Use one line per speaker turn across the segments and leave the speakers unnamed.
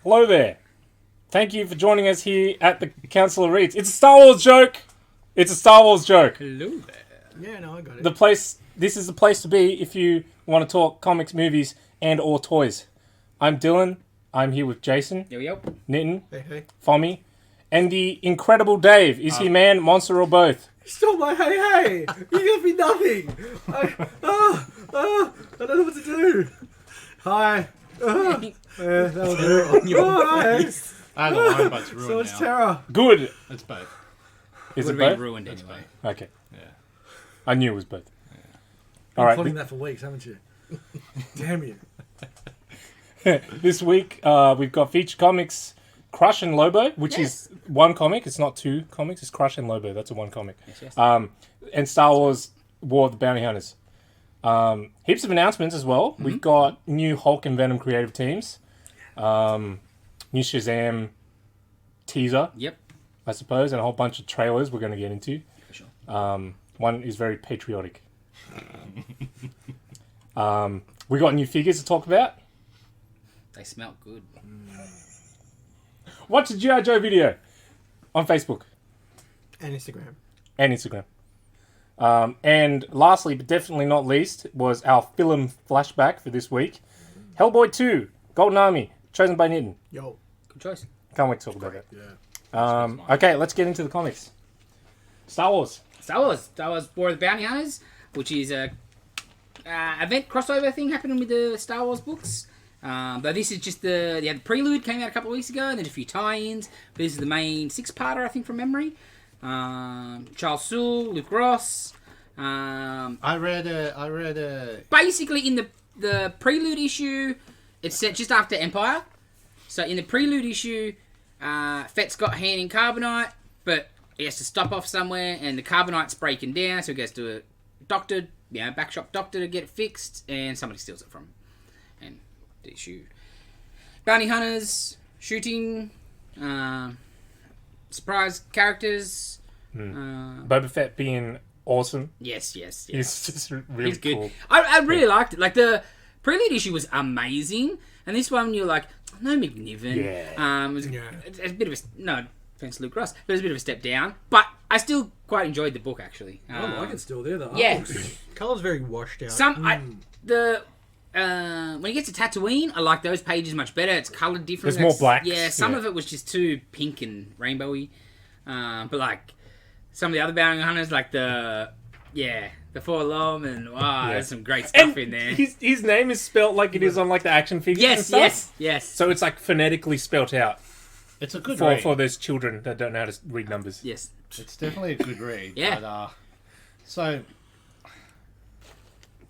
Hello there. Thank you for joining us here at the Council of Reeds. It's a Star Wars joke. It's a Star Wars joke.
Hello there.
Yeah, no, I got it.
This is the place to be if you want to talk comics, movies, and or toys. I'm Dylan. I'm here with Jason.
Yo.
Nitin.
Hey.
Fommy. And the incredible Dave. Is he man, monster, or both?
Stop my hey! You give me nothing! I don't know what to do. Hi. That was ruined.
I had a line, but it's ruined
So much
now.
terror.
Good.
It's both.
Is
Would
it
have been
both?
ruined
It's
anyway.
both.
Okay.
Yeah.
I knew it was both.
Been
All right.
plotting that for weeks, haven't you? Damn you.
This week, we've got Feature Comics Crush and Lobo, which is one comic. It's not two comics. It's Crush and Lobo. That's a one comic.
Yes.
And Star Wars War of the Bounty Hunters. Heaps of announcements as well. We've got new Hulk and Venom creative teams. New Shazam teaser,
Yep.
I suppose, and a whole bunch of trailers we're going to get into.
For sure.
One is very patriotic. We got new figures to talk about.
They smell good.
Watch the G.I. Joe video on Facebook
And Instagram.
and Instagram. And lastly, but definitely not least, was our film flashback for this week. Hellboy 2, Golden Army, chosen by Nitin.
Yo.
Good choice.
Can't wait to talk about that.
Yeah.
Okay, let's get into the comics. Star Wars.
Star Wars War of the Bounty Hunters, which is a event crossover thing happening with the Star Wars books. But this is just the prelude came out a couple of weeks ago, and then a few tie-ins. But this is the main six-parter, I think, from memory. Charles Soule, Luke Ross.
I read a.
Basically, in the prelude issue, it's set just after Empire. So in the prelude issue, Fett's got hand in carbonite, but he has to stop off somewhere, and the carbonite's breaking down, so he goes to a doctor, backshop doctor to get it fixed, and somebody steals it from him. And the issue. Bounty hunters, shooting, surprise characters.
Boba Fett being awesome.
Yes.
He's just really
He's good.
cool.
I really liked it. Like, the prelude issue was amazing, and this one you're like, no McNiven.
Yeah.
It was a bit of a... No offense to Luke Ross, but it was a bit of a step down. But I still quite enjoyed the book, actually.
I like it still there, though.
Yeah.
Colour's very washed out.
When he gets to Tatooine, I like those pages much better. It's coloured different.
There's more blacks.
Yeah, some of it was just too pink and rainbowy. But like some of the other bounty hunters, like the Forlom, and there's some great stuff in there.
His name is spelt like it is on like the action figures and stuff.
Yes.
So it's like phonetically spelt out
It's a good read.
for those children that don't know how to read numbers.
Yes.
It's definitely a good read.
Yeah.
But, so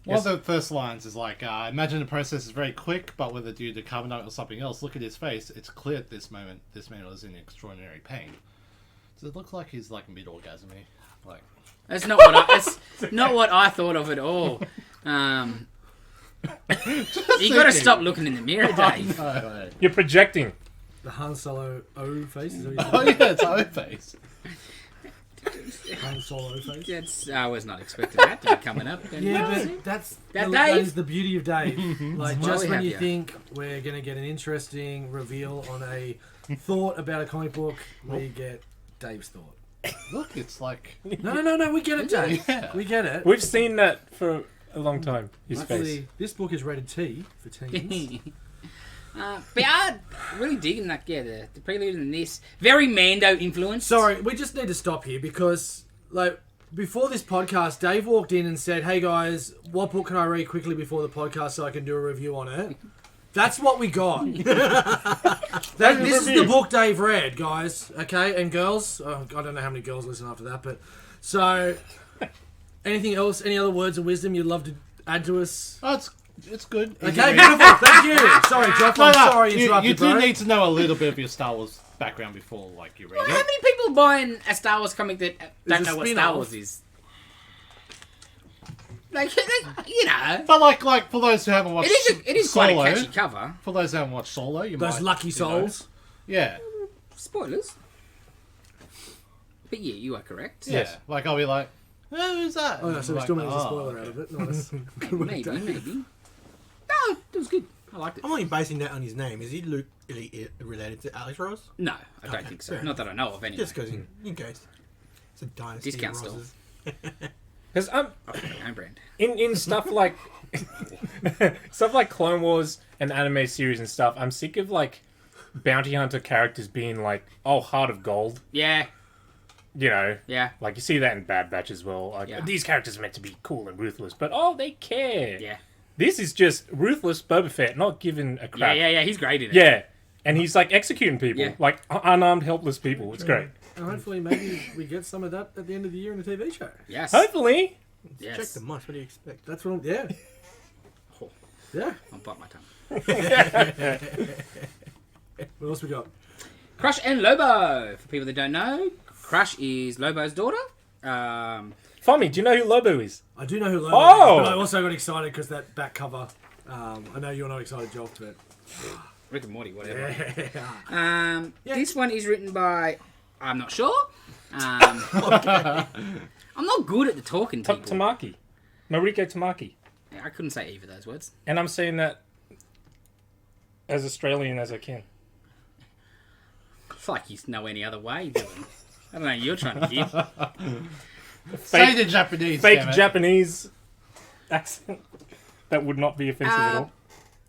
one of the first lines is like, imagine the process is very quick, but whether due to carbonite or something else, look at his face. It's clear at this moment this man is in extraordinary pain. Does it look like he's like mid-orgasmy? Like,
That's not what I thought of at all. You got to stop looking in the mirror, Dave.
no.
You're projecting.
The Han Solo O face. Is that
Oh
what you
yeah, it's O face.
said? Han Solo face.
I was not expecting that to be coming up.
Yeah, but that
Dave.
is the beauty of Dave. Like,
Smiley
just when you
happier.
think we're going to get an interesting reveal on a thought about a comic book, we get Dave's thought.
Look, it's like
No, we get it, Dave.
Yeah.
We get it.
We've seen that for a long time. His face.
Luckily, this book is rated T for teens.
But I'm really digging that. Yeah, the prelude and this very Mando influence.
Sorry, we just need to stop here because, like, before this podcast, Dave walked in and said, "Hey guys, what book can I read quickly before the podcast so I can do a review on it?" That's what we got. This is the book Dave read, guys. Okay, and girls. Oh, I don't know how many girls listen after that, but so. Anything else? Any other words of wisdom you'd love to add to us?
oh, it's good.
Okay, beautiful. Thank you. Sorry, Joff. I'm sorry I interrupted,
you do
bro.
need to know a little bit of your Star Wars background before like you read
How
it.
many people buying a Star Wars comic that don't
a
know what Star
spin-off.
Wars is? Like, you know,
But like for those who haven't watched
it is quite a
Solo,
catchy cover.
for those who haven't watched Solo, you
Those
might,
lucky
you know.
souls.
Yeah.
Spoilers. But yeah, you are correct.
Yeah. Like I'll be like, who's that?
Oh, no, so we
Like,
still managed to
oh,
spoil it
okay.
out of it. Nice.
Maybe. No, it was good. I liked it.
I'm only basing that on his name. Is he Luke related to Alex Ross?
No, I don't
Okay,
think so.
fair
Not that I know of, anyway.
Just because in case it's a dynasty.
Discount
of
store.
Rosses.
Because
Own brand.
in stuff like stuff like Clone Wars and anime series and stuff, I'm sick of like bounty hunter characters being like, oh, heart of gold.
Yeah,
You know,
yeah,
like you see that in Bad Batch as well. Like
Yeah.
these characters are meant to be cool and ruthless, but oh, they care.
yeah.
This is just ruthless Boba Fett, not giving a crap.
Yeah. He's great in it.
Yeah. And he's like executing people,
Yeah.
like unarmed, helpless people. It's great.
And hopefully, maybe we get some of that at the end of the year in a TV show.
Yes.
Hopefully.
Yes.
Check the moss. What do you expect?
That's what I'm. Yeah.
Oh,
Yeah.
I'll bite my tongue.
What else we got?
Crush and Lobo. For people that don't know, Crush is Lobo's daughter.
Fommy, do you know who Lobo is?
I do know who Lobo
Oh!
is, but I also got excited because that back cover. I know you're not excited, Joel, but
Rick and Morty, whatever.
yeah.
This one is written by... I'm not sure. I'm not good at the talking people.
Tamaki. Mariko Tamaki.
Yeah, I couldn't say either of those words.
And I'm saying that as Australian as I can.
It's like you know any other way, Dylan. I don't know, you're trying to give.
Say the Japanese.
Fake
damn it.
Japanese accent. That would not be offensive at all.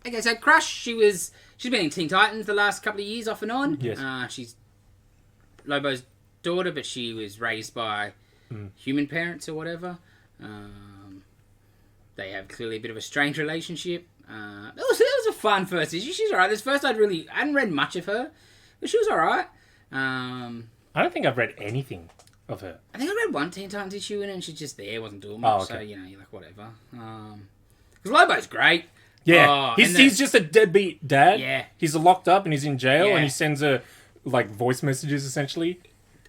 Okay, so Crush, she's been in Teen Titans the last couple of years, off and on.
Yes.
She's Lobo's daughter, but she was raised by human parents or whatever. They have clearly a bit of a strange relationship. It was a fun first issue. She's alright. This first I hadn't read much of her, but she was alright.
I don't think I've read anything of her.
I think I read one Teen Titans issue in it, and she's just there, wasn't doing much.
Oh, okay.
So you're like whatever. Because Lobo's great.
Yeah,
Oh, and
he's just a deadbeat dad.
Yeah.
He's locked up and he's in jail,
Yeah.
and he sends her like voice messages essentially.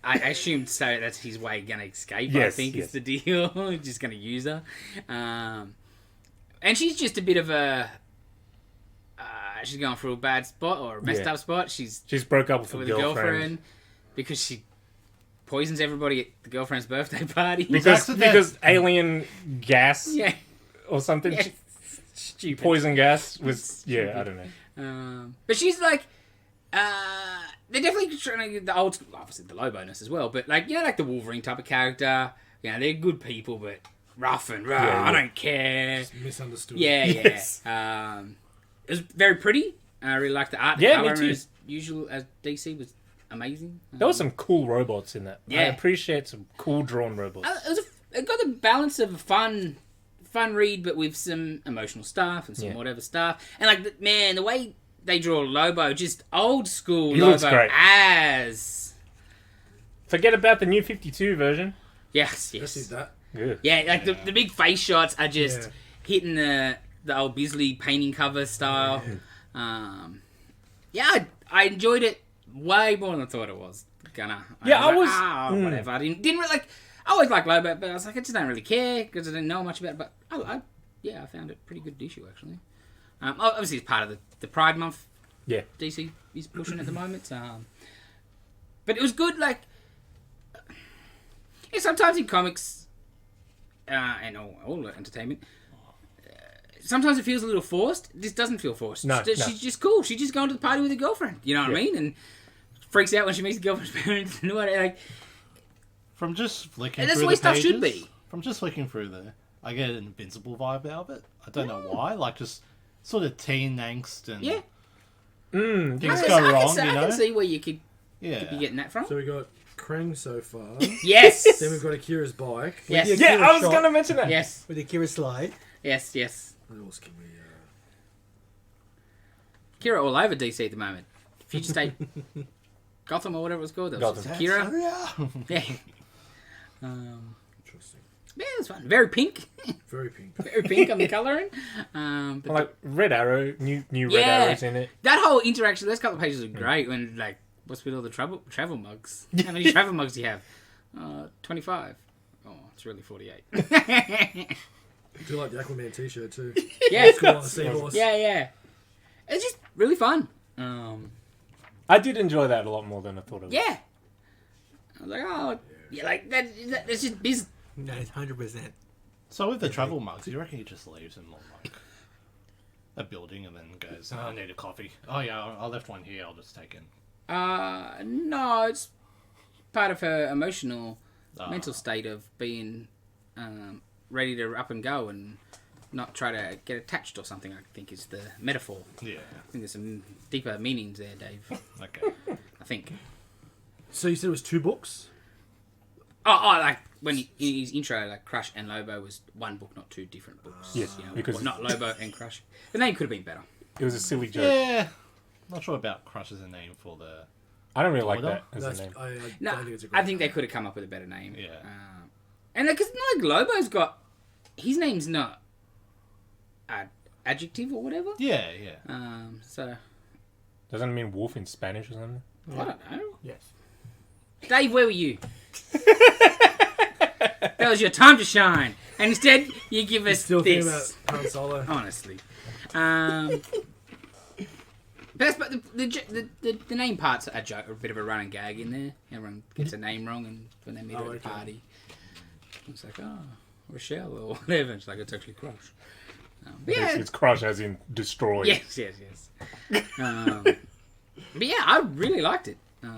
I assumed so. That's his way gonna escape. I
Yes,
think
yes.
is the deal. He's just gonna use her, and she's just a bit of a. She's going through a bad spot or a messed
Yeah.
up spot. She's
She's broke up with
with
a
a
girlfriend.
girlfriend because she poisons everybody at the girlfriend's birthday party.
Because alien gas
yeah,
or something.
yeah. Stupid.
Poison gas was I don't know.
But she's like, they're definitely trying to get the old school, obviously the Lobo-ness as well, but like, like the Wolverine type of character. They're good people, but rough and raw.
Yeah.
I don't care.
Misunderstood.
Yeah,
Yes.
yeah. It was very pretty. I really liked the art. The
Yeah, me
colour,
too.
as usual, as DC was amazing.
There was some cool robots in that. I
Yeah.
appreciate some cool drawn robots.
It got the balance of a fun read, but with some emotional stuff and some
Yeah.
whatever stuff. And like, the way they draw Lobo, just old school
He
Lobo
looks great.
as.
Forget about the new 52 version.
Yes,
Let's do
yes.
that.
Good.
Yeah, like the big face shots are just
Yeah.
hitting the old Bisley painting cover style. I enjoyed it way more than I thought it was gonna.
Yeah,
whatever. I didn't really like. I always liked Lobo, but I was like, I just don't really care because I didn't know much about it. But I found it a pretty good issue actually. Obviously, it's part of the Pride Month.
Yeah.
DC is pushing at the moment. But it was good. Like, sometimes in comics and all entertainment. Sometimes it feels a little forced. This doesn't feel forced.
No,
She's just cool. She's just going to the party with her girlfriend. You know what I
Yeah.
mean? And freaks out when she meets the girlfriend's parents. And like,
From just flicking
And that's
through
the way
the
stuff
pages,
should be.
From just flicking through there, I get an Invincible vibe out of it. I don't know why. Like, just sort of teen angst and
yeah.
Mm,
things
I
go
can
wrong,
see,
you
I
know?
can see where you could
Yeah.
be getting that from.
So we got Krang so far.
Yes.
Then we've got Akira's bike.
Yes.
With the
yeah,
Akira
I was
shot.
going to mention that.
Yes.
With the Kira slide.
Yes. Yes.
What else can we?
Kira all over DC at the moment. Future State, Gotham or whatever it was called. That was
Gotham.
Kira. Yeah.
Interesting.
Yeah, it was fun. Very pink.
Very pink.
Very pink on the colouring. But
Like Red Arrow, new Red
Yeah.
Arrows in it.
that whole interaction, those couple of pages are great. When like, what's with all the travel mugs? How many travel mugs do you have? 25. Oh, it's really 48.
I do like the Aquaman t-shirt too.
Yeah.
Cool on the seahorse.
Yeah. It's just really fun.
I did enjoy that a lot more than I thought it would.
Yeah. I was like, oh, yeah, like that's just business.
No, it's 100%.
So with the travel mugs, you reckon he just leaves them on like a building and then goes, oh, I need a coffee. Oh yeah, I left one here. I'll just take it.
No, it's part of her emotional, mental state of being ready to up and go and not try to get attached or something. I think is the metaphor.
Yeah.
I think there's some deeper meanings there, Dave.
Okay.
I think.
So you said it was 2 books?
Oh, like when in his intro, like Crush and Lobo was one book, not 2 different books.
Yes, because-
well, not Lobo and Crush. The name could have been better.
It was a silly joke.
Yeah. Not sure about Crush as a name for the.
I don't really like
Order?
that as a name.
I
No,
don't think it's a great
I think they could have come up with a better name.
Yeah.
And because like Lobo's got his name's not adjective or whatever.
Yeah, yeah.
So
Doesn't it mean wolf in Spanish or something?
I don't know.
Yes.
Dave, where were you? That was your time to shine, and instead you give us
Still thinking
this.
about Han Solo.
Honestly, but the name part's a joke, a bit of a running gag in there. Everyone gets a name wrong, and when they meet at a party, it's like, oh, Rochelle or whatever. It's like it's actually Crush. But yeah,
It's crush as in destroy.
yes. But yeah, I really liked it. It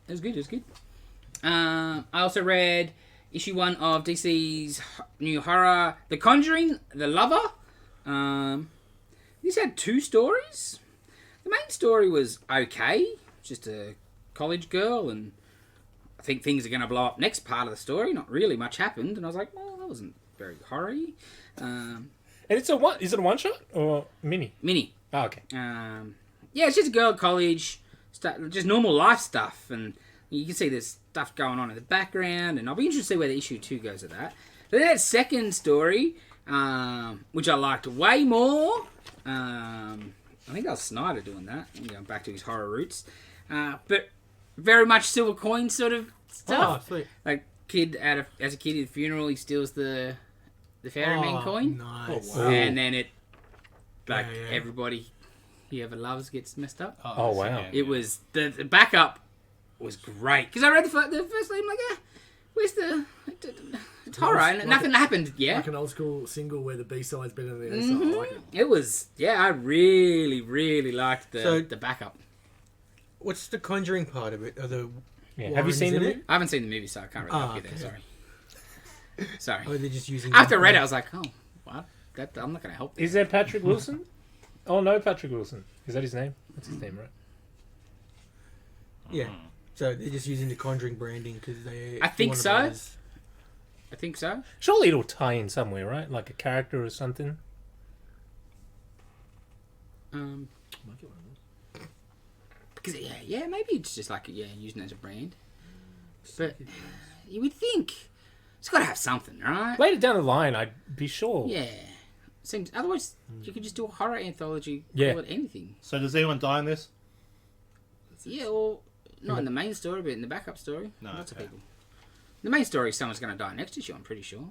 was good. I also read issue 1 of DC's new horror, The Conjuring, The Lover. This had 2 stories. The main story was okay, just a college girl, and I think things are going to blow up next part of the story. Not really much happened, and I was like, well, that wasn't very horror-y.
And it's a one. Is it a one shot or mini?
Mini.
Oh, okay.
Yeah, it's just a girl at college, just normal life stuff, and you can see there's stuff going on in the background, and I'll be interested to see where the issue 2 goes with that. But then that second story, which I liked way more, I think that was Snyder doing that, going back to his horror roots, but very much silver coin sort of stuff.
Oh, sweet.
Like as a kid at the funeral, he steals the ferryman coin.
Nice.
wow.
And then it, like,
Yeah.
everybody he ever loves gets messed up.
Oh, wow.
yeah,
It was, the backup was great. Because I read the first name, like, where's the, it's horror, and nothing happened yet.
Like an old school single where the B-side's better than the A-side. I like it.
It was, I really, really liked
So-
the backup.
What's the Conjuring part of it? Are the
Yeah. Have you
Warrens
seen the
in
movie?
it?
I haven't seen the movie, so I can't really help you
okay.
there, sorry.
Or are they just using?
After I read it, I was like, oh, what? I'm not going to help this.
Is there Patrick Wilson? Oh no, Patrick Wilson. Is that his name? That's his name, right?
Yeah. So they're just using the Conjuring branding because they.
I think
Warner
so.
Brothers-
I think so.
Surely it'll tie in somewhere, right? Like a character or something.
Because maybe it's just like using it as a brand. But you would think it's got to have something, right?
Later down the line, I'd be sure.
Yeah. Seems otherwise you could just do a horror anthology.
Yeah.
Call it anything.
So does anyone die in this?
Yeah, or not in the main story, but in the backup story.
No,
Lots of
okay.
people. The main story, someone's going to die next issue. I'm pretty sure.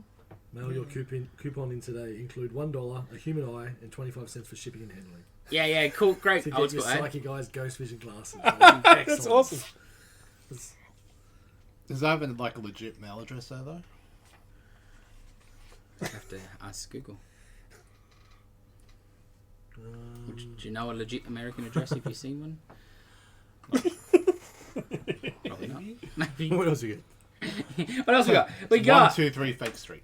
Mail your coupon in today. Include $1, a human eye, and 25 cents for shipping and handling.
Yeah, cool, great.
To
Old
get your
school, eh?
psychic guys ghost vision glasses.
That's awesome.
Does that have like a legit mail address there though?
I have to ask Google. Do you know a legit American address if you've seen one? Probably not. Maybe.
What else you get?
What else we got? We got
123 Fake Street.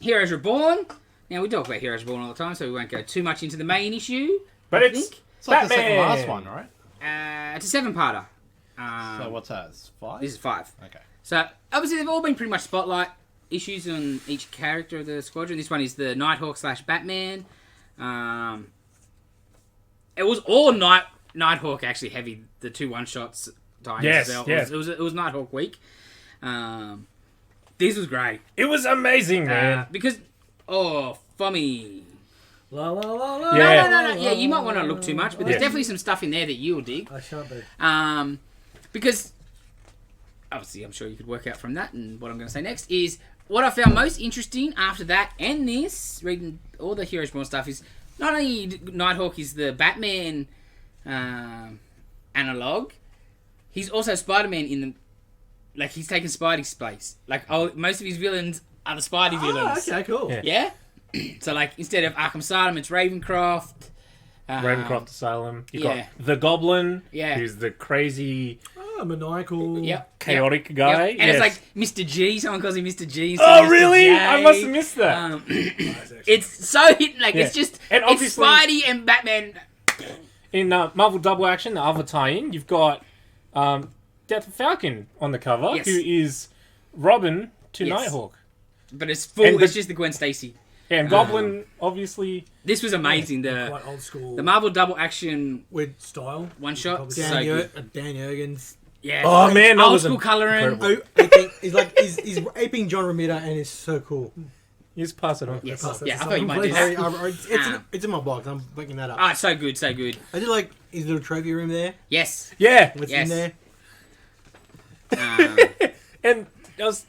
Heroes Reborn. Now, we talk about Heroes Reborn all the time, so we won't go too much into the main issue.
But
I
it's
think.
It's like the second
Batman.
last one, right?
It's a 7-parter.
So what's that? It's 5?
This is 5.
Okay.
So, obviously, they've all been pretty much spotlight issues on each character of the squadron. This one is the Nighthawk / Batman. It was all Nighthawk actually heavy. The 2 one-shots dying.
Yes,
It
yes.
was Nighthawk week. This was great.
It was amazing, man.
Because, for me.
La la la la.
Yeah.
No. Yeah, you might want to look too much, but there's
Yeah.
definitely some stuff in there that you'll dig.
I shan't be.
Because, obviously, I'm sure you could work out from that, and what I'm going to say next is, what I found most interesting after that and this, reading all the Heroes Reborn stuff, is not only Nighthawk is the Batman analog, he's also Spider-Man in the... Like, he's taken Spidey's place. Like, most of his villains are the Spidey villains.
Okay, cool.
Yeah.
Yeah? So, like, instead of Arkham Asylum, it's Ravencroft.
Ravencroft Asylum. You've
yeah.
got the Goblin,
Yeah.
who's the crazy,
Maniacal.
Yep.
chaotic guy.
Yep. And it's like Mr. G. Someone calls him Mr. G.
oh,
Mr.
really?
J.
I must have missed that.
It's so hidden. Like,
Yeah.
it's just...
And
it's
obviously-
Spidey and Batman.
In Marvel Double Action, the other tie-in, you've got Death Falcon on the cover,
Yes.
who is Robin to
Yes.
Nighthawk.
But it's full...
And
it's just the Gwen Stacy.
And Goblin, obviously...
This was amazing.
Quite old school.
The Marvel Double Action
With
style.
one-shot.
Probably
So
Dan,
good.
Dan Jurgens.
Yeah.
Oh, man, that
Old
was
school colouring.
incredible.
He's aping John Romita, and it's so cool.
Just pass it on.
Yes.
Pass that
Yeah,
to
I thought you might do
someone,
that.
It's in my box. I'm making that up.
Ah, so good, so good.
I did like his little trophy room there.
Yes.
Yeah.
What's
Yes.
in there?
And I was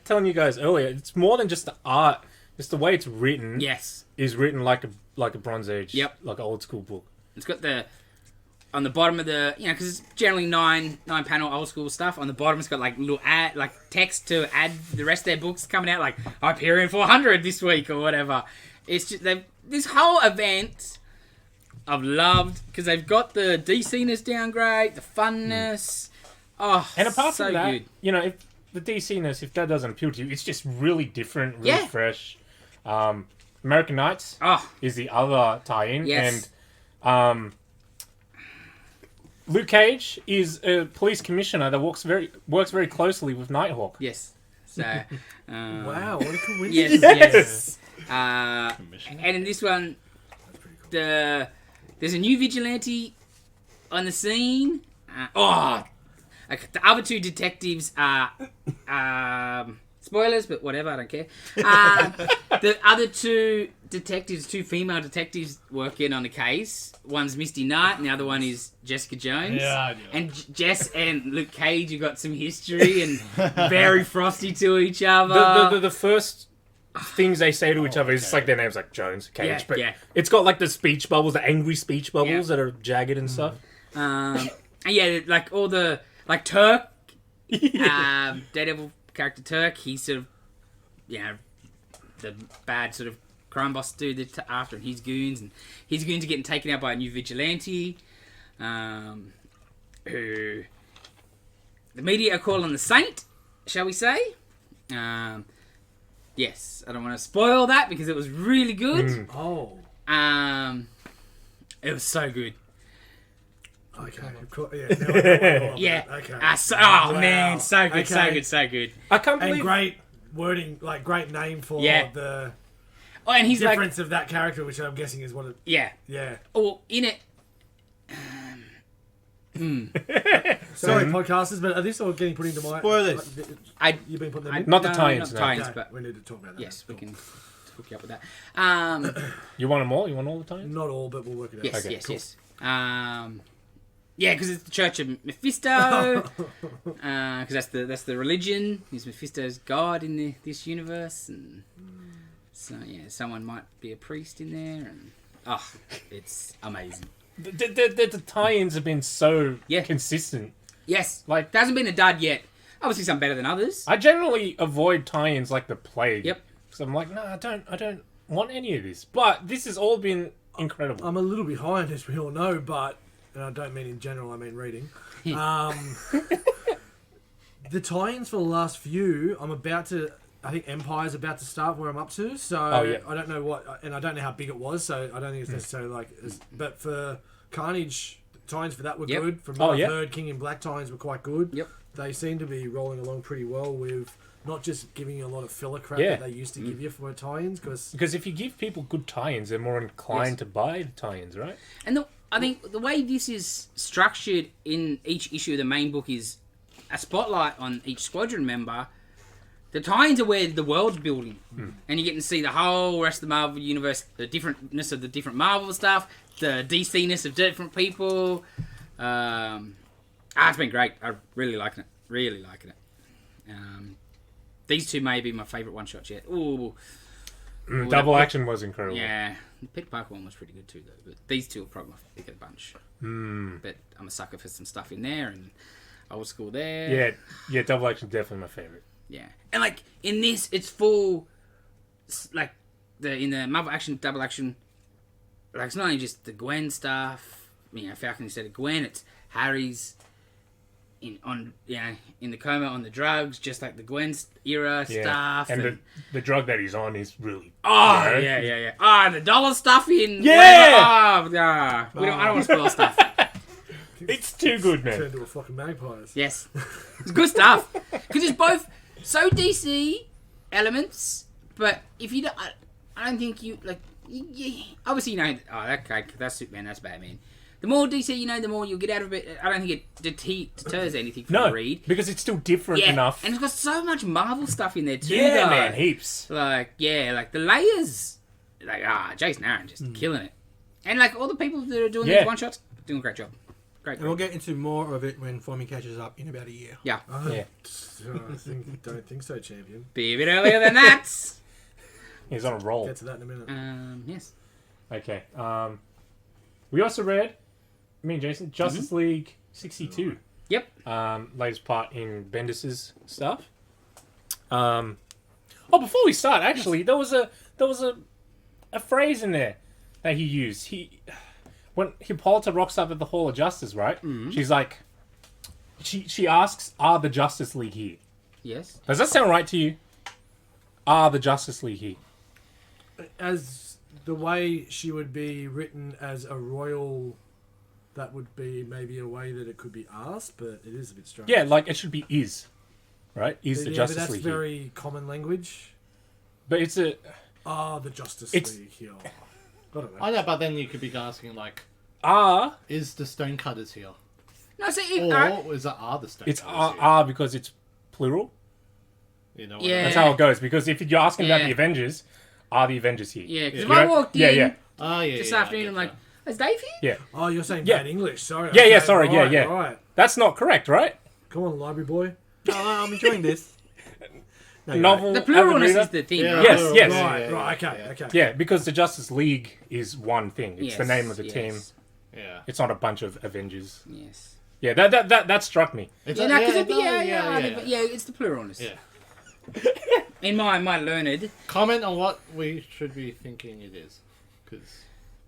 telling you guys earlier, it's more than just the art. It's the way it's written.
Yes.
Is written like a Bronze Age.
Yep.
Like an old school book.
It's got the... On the bottom of the... You know, because it's generally nine panel old school stuff. On the bottom, it's got like little ad, like text to add the rest of their books coming out. Like, Hyperion 400 this week or whatever. It's just... This whole event... I've loved... Because they've got the DC-ness down great. The funness. Oh,
And apart
so
from that,
good.
you know, if the DC-ness, if that doesn't appeal to you, it's just really different, really
Yeah.
fresh. American Knights
Oh,
is the other tie-in.
yes.
And Luke Cage is a police commissioner that works very closely with Nighthawk.
Yes. So...
Wow, what a coincidence.
Yes, yes. And in this one, there's a new vigilante on the scene. Okay, the other two detectives are spoilers, but whatever, I don't care. The other two detectives, two female detectives, working on the case. One's Misty Knight, and the other one is Jessica Jones.
Yeah, I do.
And Jess and Luke Cage have got some history and very frosty to each other.
The first things they say to each other is just like their names, like Jones, Cage,
Yeah,
but
yeah.
it's got like the speech bubbles, the angry speech bubbles that are jagged and stuff.
And yeah, like all the like Turk, Daredevil character Turk. He's sort of, the bad sort of crime boss dude that's after his goons, and his goons are getting taken out by a new vigilante, who the media are calling the Saint, shall we say? Yes, I don't want to spoil that because it was really good.
Oh.
It was so good.
Okay. Cool. Yeah. Now I know
Yeah.
Okay.
Man, so good, so
Okay.
good, so good.
I can't
And
believe
great wording, like great name for
Yeah.
the
Oh, and he's like,
difference of that character, which I'm guessing is what it.
yeah.
Yeah.
Or in it,
Sorry, podcasters, but are this all getting put into my?
Spoilers.
You've been putting them in?
Not the tie-ins,
not
no.
tie-ins,
Okay,
but
we need to talk about that.
yes, we
Cool.
can hook you up with that.
you want them all. You want all the time?
Not all, but we'll work it out.
Yes,
Okay,
yes,
cool.
yes. Yeah, because it's the Church of Mephisto. Because that's the religion. He's Mephisto's god in this universe, and so yeah, someone might be a priest in there, and it's amazing.
The tie-ins have been so
Yeah.
consistent.
Yes,
Like-
there hasn't been a dud yet. Obviously, some better than others.
I generally avoid tie-ins like the plague.
Yep.
Because I'm like, no, I don't want any of this. But this has all been incredible.
I'm a little behind, as we all know, but and I don't mean in general. I mean reading. The tie-ins for the last few, I'm about to. I think Empire's about to start where I'm up to, so
yeah.
I don't know what, and I don't know how big it was, so I don't think it's necessarily like. But for Carnage, tie-ins for that were
Yep.
good. From
Oh,
what
yeah.
I've heard, King in Black tie-ins were quite good.
Yep.
They seem to be rolling along pretty well with not just giving you a lot of filler crap
Yeah.
that they used to give you for tie-ins, because
Because if you give people good tie-ins, they're more inclined
Yes.
to buy the tie-ins, right?
And I think the way this is structured in each issue of the main book is a spotlight on each squadron member. The tie-ins are where the world's building. And you get to see the whole rest of the Marvel universe, the differentness of the different Marvel stuff, the DC-ness of different people. It's been great. I'm really liking it. Really liking it. These two may be my favourite one-shots yet. Ooh.
Double Action was incredible.
Yeah, the Peter Parker one was pretty good too, though. But these two are probably my pick of the bunch. But I'm a sucker for some stuff in there, and old school there.
Yeah, Double Action definitely my favorite.
Yeah, and like in this, it's full, like in the Marvel Action Double Action, like it's not only just the Gwen stuff. Falcon instead of Gwen, it's Harry's in the coma on the drugs, just like the Gwen era stuff.
And the drug that he's on is really...
yeah. The dollar stuff in...
Yeah!
I don't want to spoil stuff.
It's too good, man.
Turned into a fucking magpies.
Yes. It's good stuff. Because it's both so DC elements, but if you don't... I don't think you... like. Obviously, that's Superman, that's Batman. The more DC you know, the more you'll get out of it. I don't think it deters anything from the read.
Because it's still different enough.
And it's got so much Marvel stuff in there too,
Yeah,
though.
man, heaps.
Like the layers. Jason Aaron just killing it. And like all the people that are doing these one-shots, doing a great job. Great.
And we'll get into more of it when Forming catches up in about a year.
Yeah.
Don't think so, champion.
Be a bit earlier than that.
He's on a roll.
Get to that in a minute.
Yes.
Okay. We also read, me and Jason, Justice League 62.
Yep.
Latest part in Bendis's stuff. Before we start, actually, there was a phrase in there that he used. When Hippolyta rocks up at the Hall of Justice, right? She's like, she asks, "Are the Justice League here?"
Yes.
Does that sound right to you? Are the Justice League here?
As the way she would be written as a royal, that would be maybe a way that it could be asked, but it is a bit strange.
Yeah, like it should be is, right? Is the
but
Justice
that's
League here?
very common language.
But it's a...
The Justice League here. I don't know.
I know, but then you could be asking, like,
Are...
is the Stonecutters here?
No, see,
Or is it are the Stonecutters
It's
here?
are because it's plural.
You know what
Yeah.
That's how it goes. Because if you're asking about the Avengers, are the Avengers here?
yeah, because if
You
I
know?
walked in this
I
afternoon,
get
I'm like,
that.
is Dave here?
Yeah.
Oh, you're saying
Yeah.
bad English. Sorry.
Yeah,
okay,
sorry,
right,
yeah.
Right.
That's not correct, right?
Come on, library boy.
No, I'm enjoying this. No, you're
Novel.
The pluralness
avid
is the thing,
Yeah.
right?
Yes, yes.
Right, okay.
Yeah, because the Justice League is one thing. It's the name of the team.
Yeah.
It's not a bunch of Avengers.
Yes.
Yeah, that struck me.
It's
Yeah, it's the pluralness.
Yeah.
In my learned.
Comment on what we should be thinking it is, because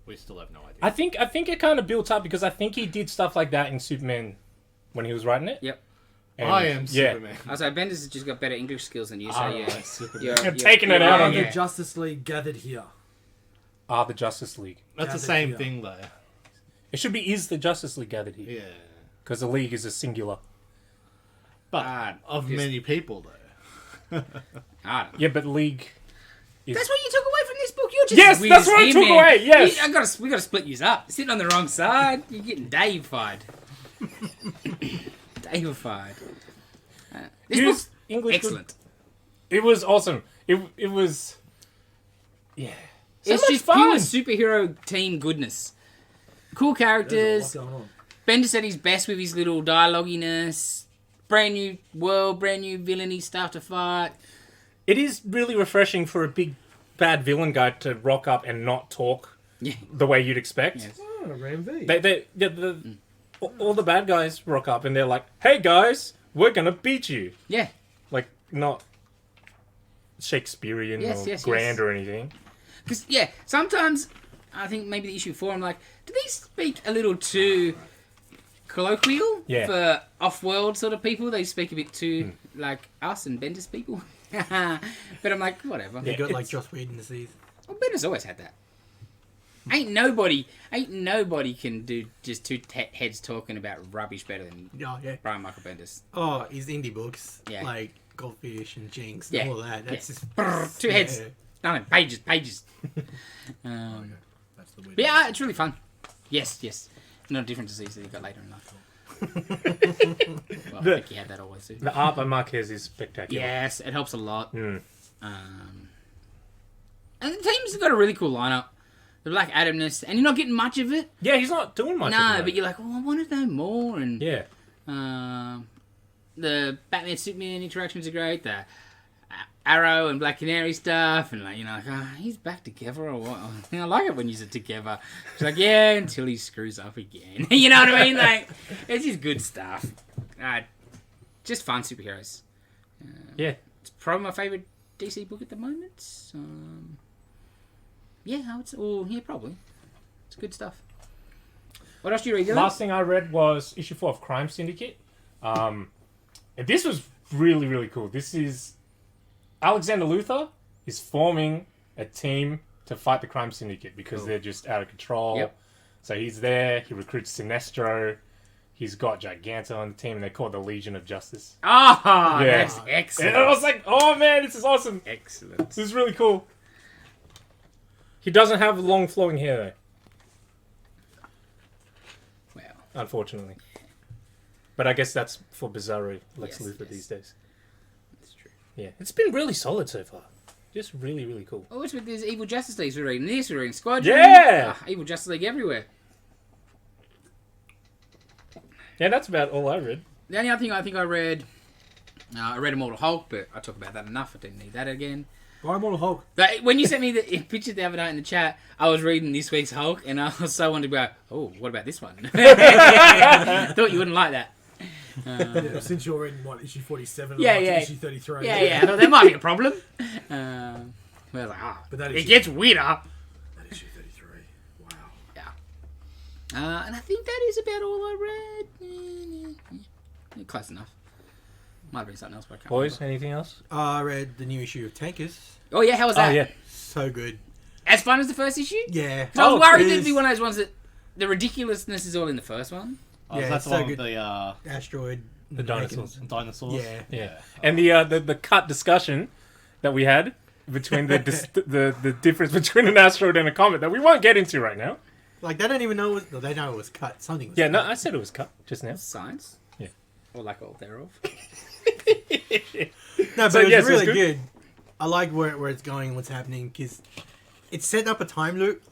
we still have no idea.
I think it kind of built up because I think he did stuff like that in Superman when he was writing it.
Yep.
And,
I am Superman.
I was like, Bendis has just got better English skills than you, so
You're taking it out on
The
you.
Justice League gathered here.
Are the Justice League.
That's the
Gathered
same
here.
thing, though.
It should be is the Justice League gathered here.
Yeah.
Because the League is a singular.
But of many people, though.
Yeah, but League is...
That's what you took away from this book. You're just
Yes,
weird
that's
as
what I
him,
took
man.
away, yes.
We gotta split you up. Sitting on the wrong side, you're getting Dave-fied. Dave-fied. This
Use
book's
English
excellent.
It was awesome. It was... Yeah. So
It's
much
just
fun.
pure superhero team goodness. Cool
There's
characters.
a lot going on.
Bendis at his best with his little dialoguiness. Brand new world, brand new villainy stuff to fight.
It is really refreshing for a big bad villain guy to rock up and not talk the way you'd expect.
Yes.
Oh, Ram V.
All the bad guys rock up and they're like, "Hey guys, we're gonna beat you."
Yeah.
Like not Shakespearean
Yes,
or
yes,
grand
yes.
or anything.
Because, sometimes I think maybe the issue for him, like, do these speak a little too colloquial for off-world sort of people? They speak a bit too like us and Bendis people. But I'm like, whatever.
You got like Joss Whedon disease.
Well, Bendis always had that. Ain't nobody can do just two heads talking about rubbish better than
Yeah.
Brian Michael Bendis.
Oh, his indie books.
Yeah.
Like Goldfish and Jinx
Yeah.
and all that. That's just...
Brrr, two heads. No, pages.
That's the weird.
But yeah, it's really fun. Yes. Not a different disease that you got later in life. Well, I think you had that always too.
The art by Marquez is spectacular.
Yes, it helps a lot.
Mm.
And the team's got a really cool lineup. The Black Adamness, and you're not getting much of it.
Yeah, he's not doing much.
No,
of
but you're like, I want to know more. And
yeah.
The Batman Superman interactions are great. The Arrow and Black Canary stuff, and like he's back together or what? I like it when you're together. She's like, yeah, until he screws up again. You know what I mean? Like, it's just good stuff. Just fun superheroes.
Yeah.
It's probably my favorite DC book at the moment. Yeah, I would say, probably. It's good stuff. What else do you read? Dylan?
Last thing I read was issue 4 of Crime Syndicate. And this was really, really cool. This is Alexander Luthor is forming a team to fight the Crime Syndicate because they're just out of control.
Yep.
So he's there. He recruits Sinestro. He's got Giganta on the team, and they're called the Legion of Justice.
Ah,
Yeah.
that's excellent.
And I was like, oh man, this is awesome.
Excellent.
This is really cool. He doesn't have long flowing hair, though,
Well,
unfortunately. But I guess that's for Bizarro Lex
Yes,
Luthor
yes.
these days.
that's true.
Yeah, it's been really solid so far. Just really, really cool.
Oh, it's with these Evil Justice Leagues we're reading. This we're reading Squadron.
Yeah!
Evil Justice League everywhere.
Yeah, that's about all I read.
The only other thing I think I read Immortal Hulk, but I talk about that enough. I didn't need that again.
Buy Immortal Hulk.
But when you sent me the picture the other night in the chat, I was reading this week's Hulk, and I was so wanted to go, oh, what about this one? Thought you wouldn't like that.
Yeah, since you're reading, issue 47
Yeah,
and
yeah.
issue 33.
Yeah. I thought that might be a problem. I was like,
But that
it
issue-
gets weirder.
That issue 33. Wow.
Yeah. And I think that is about all I read. Close enough. Might have been something else, but I can't
Boys,
remember.
anything else?
I read the new issue of Tankers.
Oh, yeah, how was that?
Oh, yeah.
So good.
As fun as the first issue?
Yeah.
'Cause I was worried
it
it'd
is
be one of those ones that the ridiculousness is all in the first one.
Oh,
Yeah,
that's
it's
the
so
one with
good.
the
Asteroid.
The dinosaurs.
dinosaurs.
Yeah.
Yeah. And the cut discussion that we had between the difference between an asteroid and a comet that we won't get into right now.
Like, they don't even know no, they know it was cut. Something was
Yeah, no,
cut.
I said it was cut just now.
Science.
Yeah.
Or lack of thereof.
No, but
So,
it was
yes, it was
really
good.
good. I like where it's going and what's happening, because it's setting up a time loop,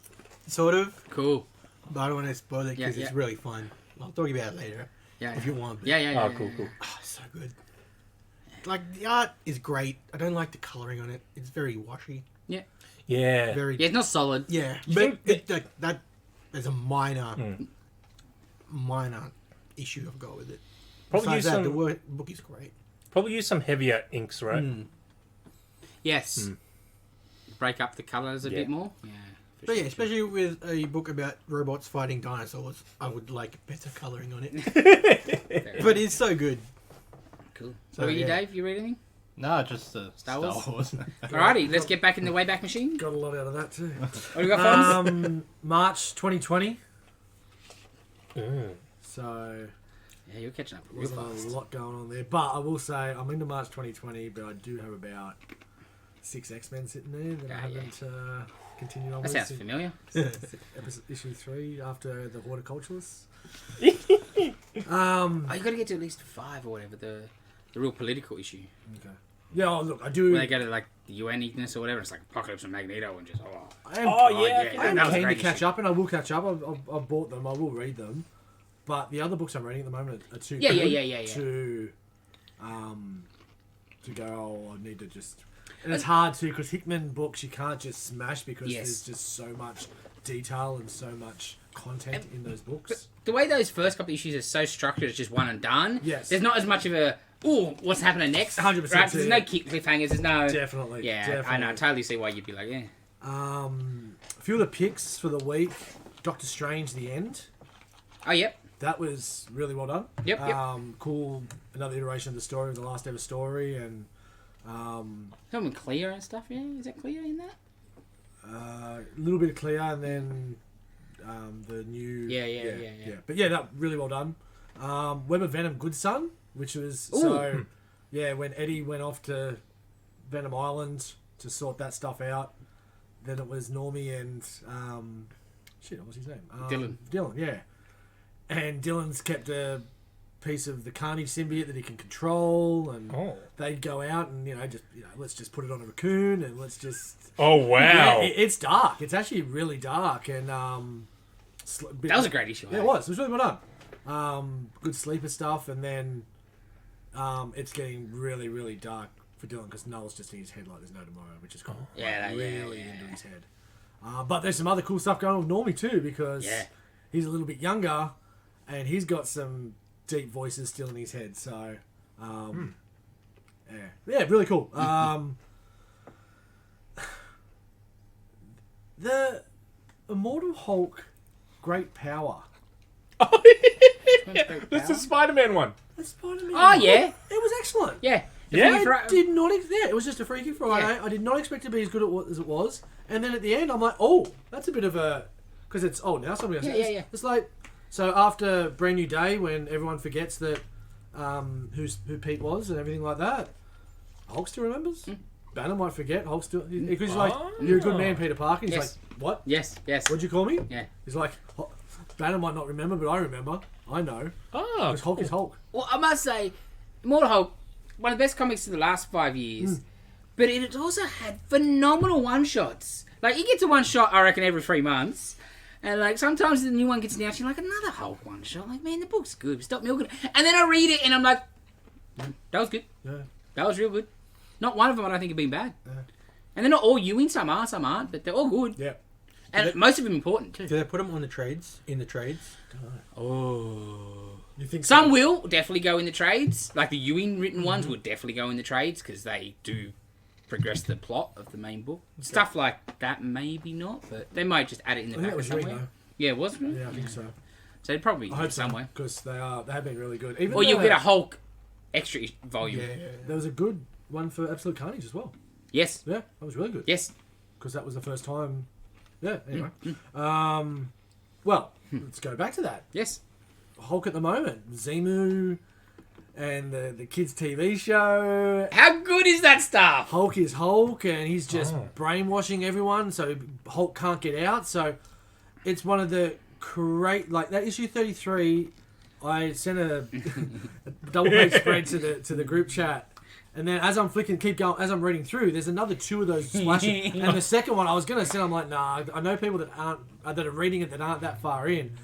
sort of.
Cool.
But I don't want to spoil it, because
Yeah,
it's
yeah.
really fun. I'll talk about it later,
Yeah.
if you want. But
Yeah.
Oh, cool.
Oh, so good. Like, the art is great. I don't like the colouring on it. It's very washy.
Yeah.
Very...
Yeah, it's not solid.
Yeah,
You
but
think
that there's a minor
Mm.
issue I've got with it.
Probably
Besides
use
that, the
some,
book is great.
probably use some heavier inks, right?
Mm.
Yes. Break up the colours a
Yeah.
bit more. Yeah. for
But yeah,
sure.
especially with a book about robots fighting dinosaurs, I would like better colouring on it.
Fair
But it's so good.
Cool.
So,
what about you,
yeah.
Dave? You read anything?
No, just
Star
Star
Wars?
Wars.
Alrighty, let's get back in the Wayback Machine.
Got a lot out of that too.
What do you got, Fonz?
March 2020.
Mm.
So
Yeah, you're catching up real
there's
fast.
a lot going on there. But I will say I'm into March 2020, but I do have about 6 X-Men sitting there that I
Yeah,
haven't continued on
That
with.
sounds
since
familiar.
issue 3 after the Horticulturalists.
Oh, you got to get to at least 5 or whatever, the real political issue.
Okay. Yeah, oh, look, I do.
Where they go to like the UN-ness or whatever, it's like Apocalypse and Magneto and just,
I am,
yeah,
I am
that was a
keen to
great
catch
issue.
up, and I will catch up. I've bought them. I will read them. But the other books I'm reading at the moment are too
Yeah,
good
yeah.
to go, oh, I need to just... And it's hard too, because Hickman books you can't just smash because
Yes.
there's just so much detail and so much content in those books.
The way those first couple of issues are so structured, it's just one and done.
Yes.
There's not as much of a, what's happening next?
100%
Right? 'Cause there's
too.
no cliffhangers, there's no...
Definitely.
Yeah,
definitely.
I know. I totally see why you'd be like, yeah.
A few of the picks for the week. Doctor Strange, The End.
Oh, yep.
That was really well done.
Yep.
Cool. Another iteration of the story, of the last ever story, and
Something clear and stuff, yeah? Is that clear in that?
a little bit of Clea, and then the new.
Yeah.
But yeah, that really well done. Web of Venom, Good Son, which was when Eddie went off to Venom Island to sort that stuff out. Then it was Normie and what was his name? Dylan, yeah. And Dylan's kept a piece of the Carnage symbiote that he can control, and they'd go out and let's just put it on a raccoon and let's just.
Oh wow!
Yeah, it's dark. It's actually really dark, and
That was a great issue.
yeah, it was. It was really well done. Good sleeper stuff, and then it's getting really, really dark for Dylan because Noel's just in his head like there's no tomorrow, which is cool.
Yeah,
Like,
yeah,
really
yeah,
into his head. But there's some other cool stuff going on with Normie too because he's a little bit younger, and he's got some deep voices still in his head. So, The Immortal Hulk, Great Power.
That's the Spider-Man one.
That's Spider-Man.
Oh, yeah.
It was excellent.
Yeah.
Yeah?
I did not. It was just a Freaky Friday.
Yeah.
I did not expect it to be as good as it was. And then at the end, I'm like, oh, that's a bit of a because it's old now. Somebody else.
Yeah.
It's like so after Brand New Day, when everyone forgets that who Pete was and everything like that, Hulk still remembers. Banner might forget. Hulk still because he's like, you're a good man, Peter Parker. He's
Yes.
like, what?
Yes.
What'd you call me?
Yeah.
He's like, Banner might not remember, but I remember. I know.
Oh,
Because Hulk is Hulk.
Well, I must say, Immortal Hulk, one of the best comics of the last 5 years, but it also had phenomenal one-shots. Like, you get to one shot, I reckon, every 3 months, and, like, sometimes the new one gets announced, you're like, another Hulk one-shot? Like, man, the book's good, stop milking it. And then I read it, and I'm like, that was good.
Yeah.
That was real good. Not one of them I don't think have been bad. Yeah. And they're not all Ewing, some are, some aren't, but they're all good.
Yeah.
And most of them important, too.
Do they put them on the trades? In the trades?
Oh...
You think
Some
so?
will definitely go in the trades. Like the Ewing written ones will definitely go in the trades because they do progress the plot of the main book. Stuff like that, maybe not, but they might just add it in the
I think
back
that was
somewhere.
Ewing, though.
Yeah, it was.
Yeah, I think so.
So it'd probably
I hope
somewhere.
because they have been really good. Even
Or you'll
though
get a Hulk extra volume.
Yeah. There was a good one for Absolute Carnage as well.
Yes.
Yeah, that was really good.
Yes.
Because that was the first time. Yeah. Anyway, well, let's go back to that.
Yes.
Hulk at the moment, Zemu, and the kids' TV show.
How good is that stuff?
Hulk is Hulk, and he's just brainwashing everyone, so Hulk can't get out. So it's one of the great, like that issue 33. I sent a double page spread to the group chat, and then as I'm as I'm reading through, there's another 2 of those splashing. And the second one I was gonna send, I'm like, nah, I know people that are reading it that aren't that far in.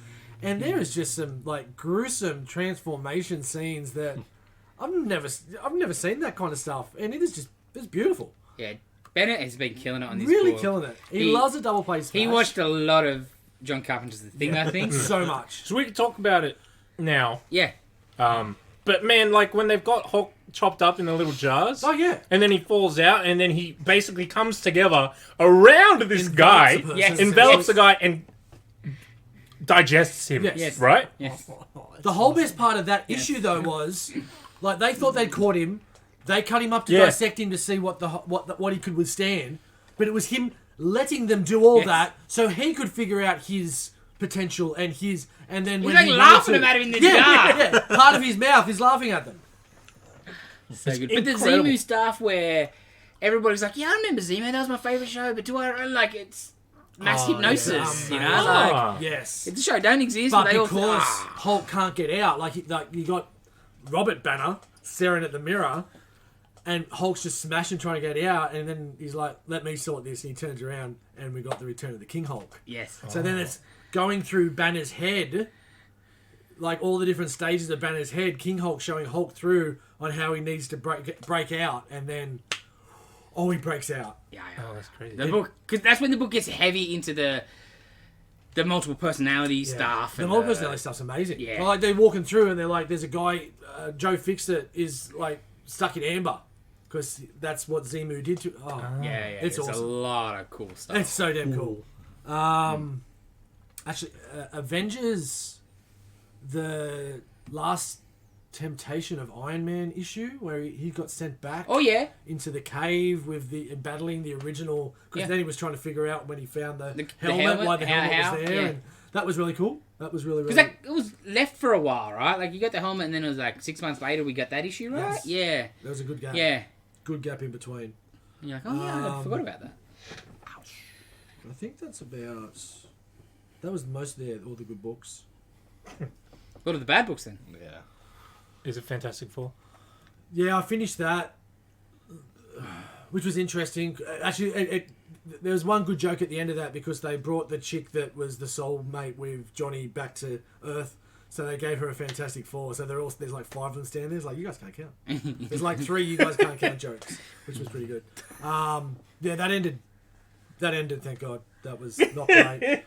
And there is just some like gruesome transformation scenes that I've never seen that kind of stuff, and it's beautiful.
Yeah, Bennett has been killing it on this
Really
book.
killing it. He loves a double page splash.
He watched a lot of John Carpenter's The Thing, I think.
so much.
So we can talk about it now.
Yeah.
But man, like when they've got Hulk chopped up in the little jars.
Oh yeah.
And then he falls out, and then he basically comes together around this guy,
the person,
Yes.
envelops the guy, and digests him.
Yes.
Right?
Yes.
The whole best part of that issue though was, like they thought they'd caught him, they cut him up to dissect him to see what he could withstand, but it was him letting them do all that so he could figure out his potential and then
He's
when
like
he
laughing
wanted to-
at him in the jar.
yeah, part of his mouth is laughing at them.
So good. But the
incredible.
Zemu stuff where everybody's like, yeah, I remember Zemu, that was my favourite show, but do I, like, it's mass hypnosis,
yeah.
you know?
Ah.
Like,
Yes.
if the show don't exist,
But
they all
because Hulk can't get out, like you got Robert Banner staring at the mirror, and Hulk's just smashing trying to get out, and then he's like, "Let me sort this." And he turns around, and we got the return of the King Hulk.
yes.
So then it's going through Banner's head, like all the different stages of Banner's head. King Hulk showing Hulk through on how he needs to break out, and then he breaks out.
Yeah,
Oh, that's crazy.
The book, because that's when the book gets heavy into the multiple personality stuff.
The
and
multiple personality stuff's amazing.
Yeah.
Like they're walking through and they're like, there's a guy, Joe Fixit is like stuck in amber because that's what Zemu did to. Oh,
Yeah,
It's
it's a
awesome.
lot of cool stuff.
it's so damn cool. Actually, Avengers, the last Temptation of Iron Man issue where he got sent back.
Oh, yeah.
Into the cave with battling the original, because
Yeah.
then he was trying to figure out when he found the
helmet,
helmet, why the
how-
helmet was there,
yeah.
and that was really cool. That was really
Because it was left for a while, right? Like, you got the helmet, and then it was like 6 months later we got that issue, right?
Yes.
Yeah.
There was a good gap.
Yeah.
Good gap in between.
And you're like, oh, yeah, I forgot about that.
I think that's about. That was most of all the good books.
What are the bad books then?
Yeah.
Is it Fantastic Four?
Yeah, I finished that, which was interesting. Actually, there was one good joke at the end of that because they brought the chick that was the soulmate with Johnny back to Earth. So they gave her a Fantastic Four. So there's like 5 of them standing there. It's like, you guys can't count. There's like 3 you guys can't count jokes, which was pretty good. Yeah, that ended. Thank God. That was not great.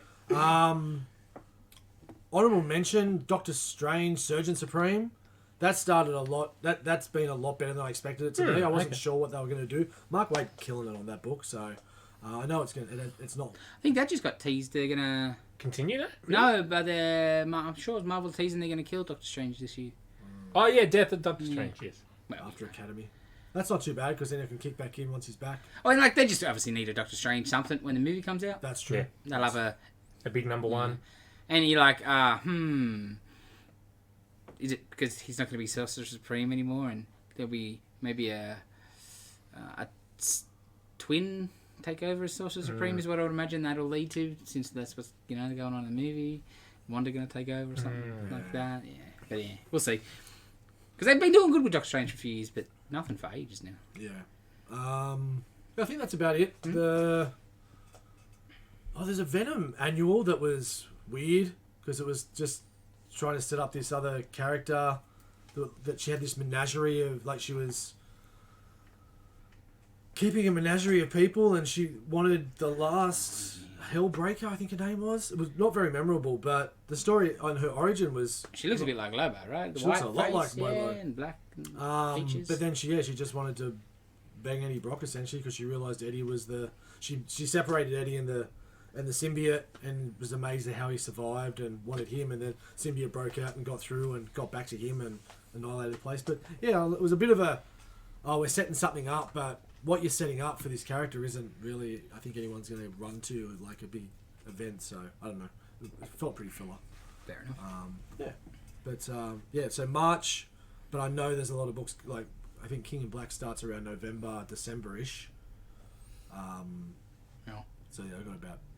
Honorable mention: Doctor Strange, Surgeon Supreme. That started a lot. That's been a lot better than I expected it to be. I wasn't sure what they were going to do. Mark Waid killing it on that book. So, I know it's not.
I think that just got teased. They're gonna
Continue that?
no, but I'm sure it's Marvel teasing they're gonna kill Doctor Strange this year.
Oh yeah, Death of Doctor Strange. Yes.
Well,
After Academy. That's not too bad because then it can kick back in once he's back.
oh, and like they just obviously need a Doctor Strange something when the movie comes out.
That's true.
Yeah.
They'll have
A big number one.
and you're like, is it because he's not going to be Sorcerer Supreme anymore, and there'll be maybe a twin takeover as Sorcerer Supreme is what I would imagine that'll lead to, since that's what's going on in the movie. Wanda going to take over or something like that. Yeah, but yeah, we'll see. Because they've been doing good with Doctor Strange for a few years, but nothing for ages now.
Yeah. I think that's about it. There's a Venom annual that was weird because it was just trying to set up this other character that she had this menagerie of, like, she was keeping a menagerie of people, and she wanted the last Hellbreaker, I think her name was. It was not very memorable, but the story on her origin was...
She looks a bit like Lobo, right? The
She looks
white
a lot
face,
like Lobo.
and black features.
But then she just wanted to bang Eddie Brock essentially because she realised Eddie was she separated Eddie and the symbiote and was amazed at how he survived and wanted him, and then symbiote broke out and got through and got back to him and annihilated the place. But yeah, it was a bit of we're setting something up, but what you're setting up for this character isn't really, I think, anyone's going to run to like a big event. So I don't know, it felt pretty filler.
Fair enough.
So March, but I know there's a lot of books, like I think King in Black starts around November, December-ish. So yeah,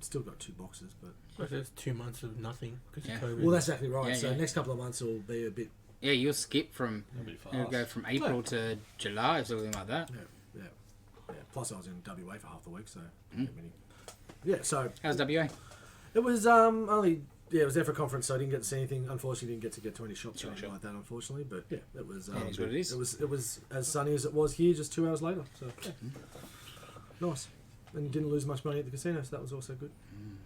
still got 2 boxes, but...
Well, there's 2 months of nothing because of COVID.
Well, that's exactly right.
Yeah,
so
yeah.
next couple of months will be a bit...
Yeah, you'll skip from...
That'll be fast.
You'll go from April to July or something like that.
Yeah. Plus I was in WA for half the week, so... Yeah, so...
How's WA?
It was only... Yeah, it was there for a conference, so I didn't get to see anything. Unfortunately, didn't get to any shops or anything like that, unfortunately. But yeah, it was...
It is what it is.
It was as sunny as it was here just 2 hours later. So, yeah. Nice. And didn't lose much money at the casino, so that was also good.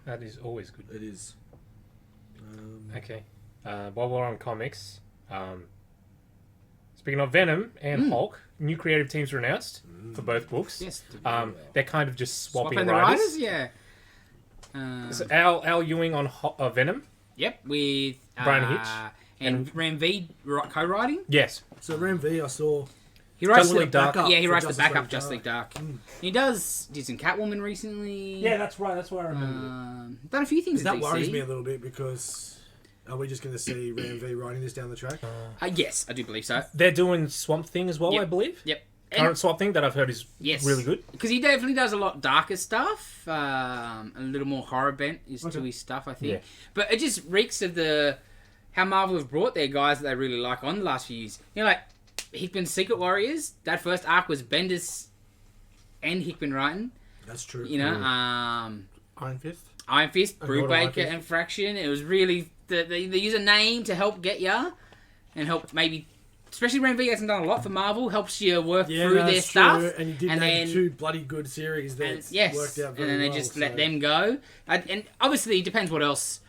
That is always good.
It is.
Okay. While we're on comics, speaking of Venom and Hulk, new creative teams were announced for both books.
Yes.
They're kind of just swapping
the
writers.
Yeah.
So Al Ewing on Venom.
Yep, with
Brian Hitch.
and Ram V co-writing.
Yes.
So Ram V, I saw...
He writes
Justice League Dark.
Yeah, he
for
writes the
Justice
backup
League
Justice League
Dark.
Dark. He did some Catwoman recently.
Yeah, that's right. That's what I remember.
Done a few things.
That
at
worries
DC.
me a little bit because are we just going to see Ram V writing this down the track?
Yes, I do believe so.
They're doing Swamp Thing as well,
Yep.
I believe.
Yep.
Current Swamp Thing that I've heard is really good.
Because he definitely does a lot darker stuff. A little more horror bent to his stuff, I think.
Yeah.
But it just reeks of how Marvel have brought their guys that they really like on the last few years. You know, like Hickman's Secret Warriors. That first arc was Bendis and Hickman writing.
That's true.
You know,
Iron Fist.
Iron Fist,
And Iron
Brubaker,
Fist.
and Fraction. It was really they use a name to help get ya and help maybe. Especially Ram V hasn't done a lot for Marvel, helps you work through their
that's
stuff.
true. And you did name 2 bloody good series that worked out very well.
And then they just let them go. And obviously, it depends what else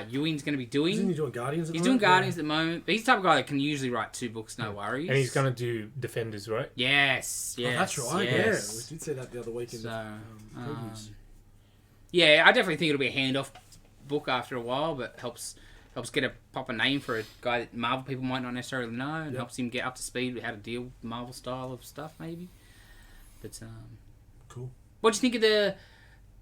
Ewing's going to be doing.
Isn't he doing Guardians at the
He's doing
moment?
Guardians at the moment. But he's the type of guy that can usually write 2 books, no worries.
And he's going to do Defenders, right?
Yes,
Oh, that's right,
yes.
yeah. We did say that the other week in the previews.
Yeah, I definitely think it'll be a handoff book after a while, but helps get a proper name for a guy that Marvel people might not necessarily know, and helps him get up to speed with how to deal with Marvel style of stuff, maybe. But
Cool.
what do you think of the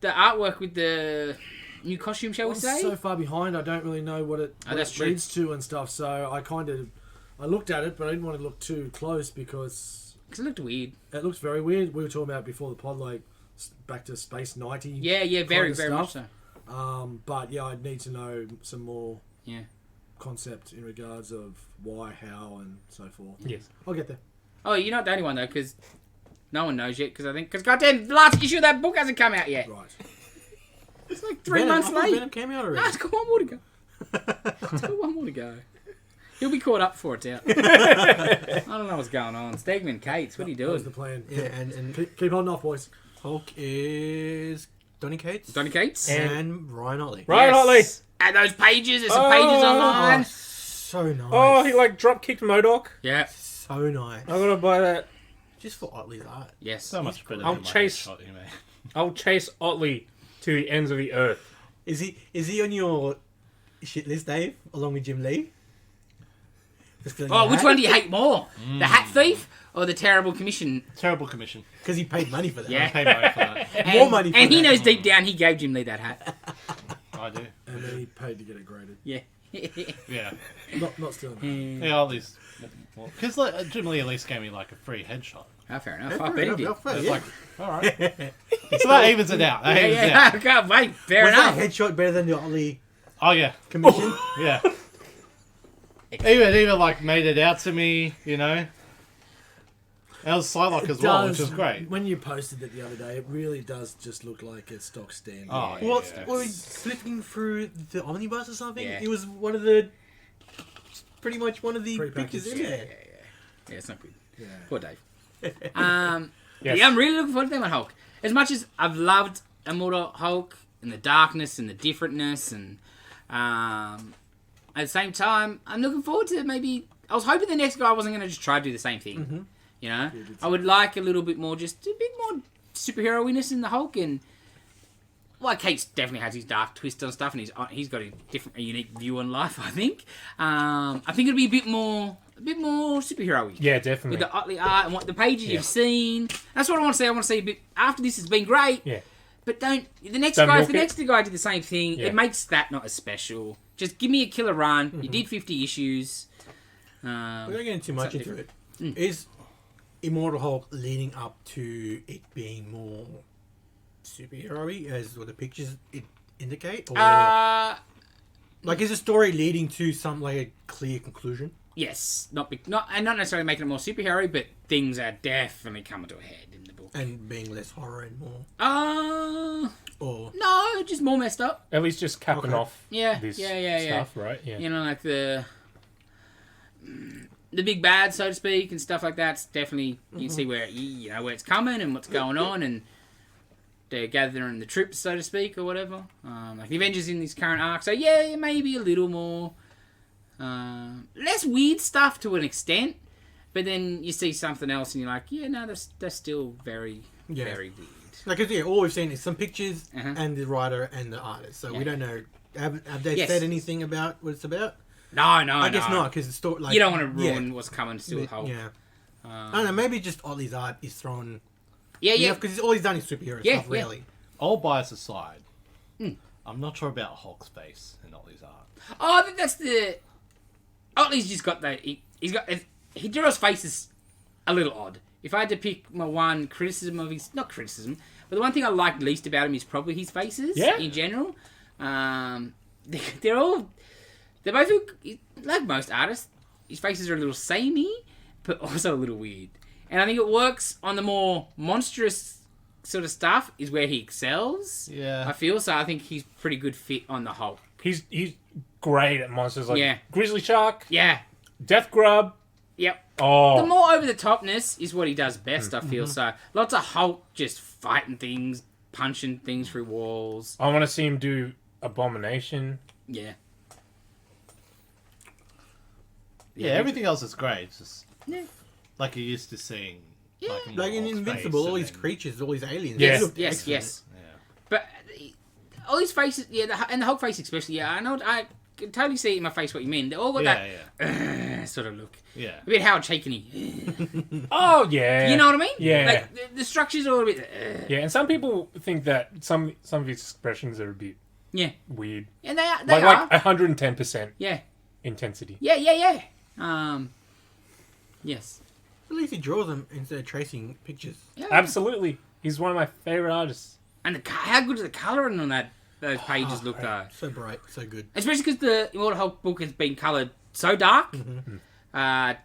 artwork with the new costume? Shall we
I'm
say?
so far behind, I don't really know what it
that's true.
leads to and stuff. So I looked at it, but I didn't want to look too close because
Because it looked weird.
it looks very weird. We were talking about before the pod, like back to Space 90.
Yeah, very, very much
stuff.
so.
But yeah, I'd need to know some more
Yeah.
concept in regards of why, how, and so forth.
Yes.
I'll get there.
Oh, you're not the only one though, because no one knows yet. Because goddamn, the last issue of that book hasn't come out yet.
Right.
It's like 3 months late.
Venom came out already.
No, it's got 1 more to go. It's got 1 more to go. He'll be caught up before it's out. I don't know what's going on. Stegman, Cates, what are you
That was
doing?
the plan.
Yeah, and
Keep holding off, boys.
Hulk is Donny Cates
Donny Cates?
and Ryan Otley.
Ryan Otley.
And those pages, there's some pages
Oh,
online.
so nice.
Oh, he like drop kicked MODOK.
Yeah.
So nice.
I gotta buy that.
Just for Otley's art.
Yes.
So much better
I'll
than
chase-
shot you, mate.
I'll chase Otley to the ends of the earth.
Is he on your shit list, Dave, along with Jim Lee?
Oh, which one do you hate more? The hat thief or the terrible commission?
Terrible commission.
Because he paid money for that.
Yeah.
Pay money for that.
More money for
And he
that.
knows deep down he gave Jim Lee that hat.
I do.
And then he paid to get it graded.
Yeah.
Yeah.
Not stealing.
Yeah, at least. Because like, Jim Lee at least gave me like a free headshot.
Oh, fair enough.
Yeah,
I
fair
bet he
enough,
did.
yeah, fair,
It's
yeah.
like, alright. So that evens it out. That
Yeah,
evens it
yeah.
out.
I can't wait. Fair
Was
enough.
that headshot better than the Otley
Oh, yeah.
commission?
Yeah. Even like made it out to me, you know. That was Psylocke as well, which was great.
When you posted it the other day, it really does just look like a stock stand.
Oh, yeah.
What? Were we flipping through the omnibus or something?
Yeah.
It was one of the... Pretty much one of the
Pre-packaged.
pictures in
Yeah,
there.
yeah, it's not good.
Yeah.
Poor Dave.
Yes.
Yeah, I'm really looking forward to them on Hulk. As much as I've loved Immortal Hulk and the darkness and the differentness, and at the same time, I'm looking forward to maybe. I was hoping the next guy wasn't going to just try to do the same thing.
Mm-hmm.
You know, I would like a little bit more, just a bit more superhero-iness in the Hulk, and well, Kate definitely has his dark twist on stuff, and he's got a unique view on life. I think. I think it'll be a bit more superhero-y.
Yeah, definitely.
With the Otley art and what the pages you've seen. That's what I want to see. I want to see a bit after this has been great.
Yeah.
But the next
Don't
guy, if
milk
the
it.
next guy did the same thing,
Yeah.
it makes that not as special. Just give me a killer run. You did 50 issues.
We're not getting too much into
something
it. Is Immortal Hulk leading up to it being more superhero-y, as what the pictures indicate? Or, like, is the story leading to some, like, a clear conclusion?
Yes, not necessarily making it more superhero, but things are definitely coming to a head in the book.
And being less horror and more... Or...
No, just more messed up.
At least just capping
Okay.
off
Yeah,
this
yeah.
stuff, right? Yeah.
You know, like the big bad, so to speak, and stuff like that's definitely you can see where you know where it's coming and what's going on, and they're gathering the troops, so to speak, or whatever. Like the Avengers in this current arc, so yeah, maybe a little more less weird stuff to an extent, but then you see something else and you're like, yeah, no, that's still very very weird.
Like, yeah, all we've seen is some pictures
Uh-huh.
and the writer and the artist. So we
Yeah.
don't know. Have they
Yes.
said anything about what it's about?
No,
I guess not, because the story... Like,
You don't want to ruin
yeah,
what's coming still with Hulk.
Yeah. I don't know, maybe just Otley's art is thrown...
Yeah.
Because all he's done is superhero
Yeah,
stuff,
yeah.
really.
All bias aside, I'm not sure about Hulk's face and Otley's art.
Oh, I think that's the. Otley's just got the. He draws faces a little odd. If I had to pick my one criticism of his. Not criticism, but the one thing I like least about him is probably his faces in general. They're all. They both look. Like most artists, his faces are a little samey, but also a little weird. And I think it works on the more monstrous sort of stuff, is where he excels.
Yeah.
I feel so. I think he's pretty good fit on the Hulk.
He's great at monsters like
Yeah.
Grizzly Shark,
Yeah.
Death Grub.
Yep.
Oh,
The more over the topness is what he does best, I feel. So lots of Hulk just fighting things, punching things through walls.
I want to see him do Abomination.
Yeah.
Yeah, everything else is great. It's just
Yeah.
like you're used to seeing.
Yeah.
Like,
Like in
Hulk's
Invincible,
face
all
and
these
then-
creatures, all these aliens.
Yes.
they look
Yes,
excellent.
yes.
Yeah.
But all his faces, and the Hulk face especially, yeah, I know, I can totally see in my face what you mean. They all got
Yeah,
that sort of look.
yeah.
A bit Howard Shaken-y.
Oh yeah.
You know what I mean?
Yeah.
Like, the structure's all a bit...
Yeah, and some people think that some of his expressions are a bit
Yeah.
weird.
And they are.
Like 110%
Yeah.
intensity.
Yeah. Yes.
At least he draws them instead of tracing pictures.
Yeah.
Absolutely. He's one of my favorite artists.
And how good does the colouring on those pages look, though?
So bright, so good.
Especially because the Immortal Hulk book has been coloured so dark.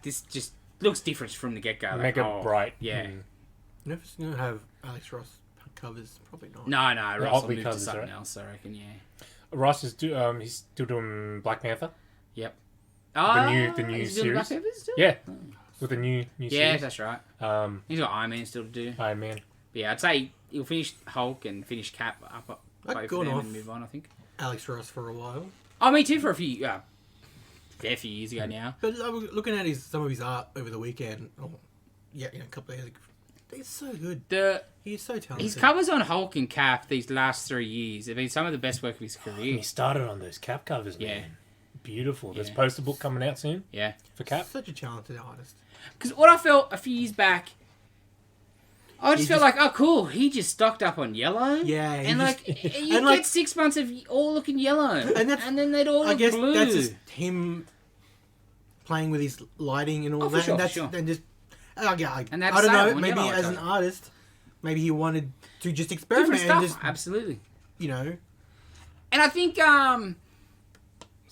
This just looks different from the get-go.
Mega bright.
Yeah.
Mm.
Never going to have Alex Ross covers, probably not.
No, Ross will
Otley
move to
colours,
something
right?
else, I reckon, yeah.
Ross is he's still doing Black Panther.
Yep.
The new
he's doing Black
series.
Panther still?
Yeah, with the new
Yeah,
series.
that's right.
Um,
He's got Iron Man still to do.
Iron Man.
But yeah, I'd say he'll finish Hulk and finish Cap up
I'd
both
gone
of them
off.
and move on, I think.
Alex Ross for a while.
Oh, me too for a few years ago now.
But I was looking at some of his art over the weekend. Oh, yeah, a couple of years ago. He's so good. He's so talented.
His covers on Hulk and Cap these last 3 years have been some of the best work of his career.
He started on those Cap covers, man.
Yeah.
Beautiful. There's a
Yeah.
poster book coming out soon
Yeah.
for Cap.
Such a talented artist.
Because what I felt a few years back, I just felt like, oh, cool, he just stocked up on yellow.
Yeah, he
and
just-
you
and
get
like-
6 months of all looking yellow, and then they'd all
I
look
guess
blue.
that's just him playing with his lighting and all
Oh, for
that.
sure,
and that's
sure.
and just
And that's
I don't know.
sale on
Maybe
yellow,
as
I
an
think.
artist, maybe he wanted to just experiment
Different stuff,
and just
absolutely.
you know.
And I think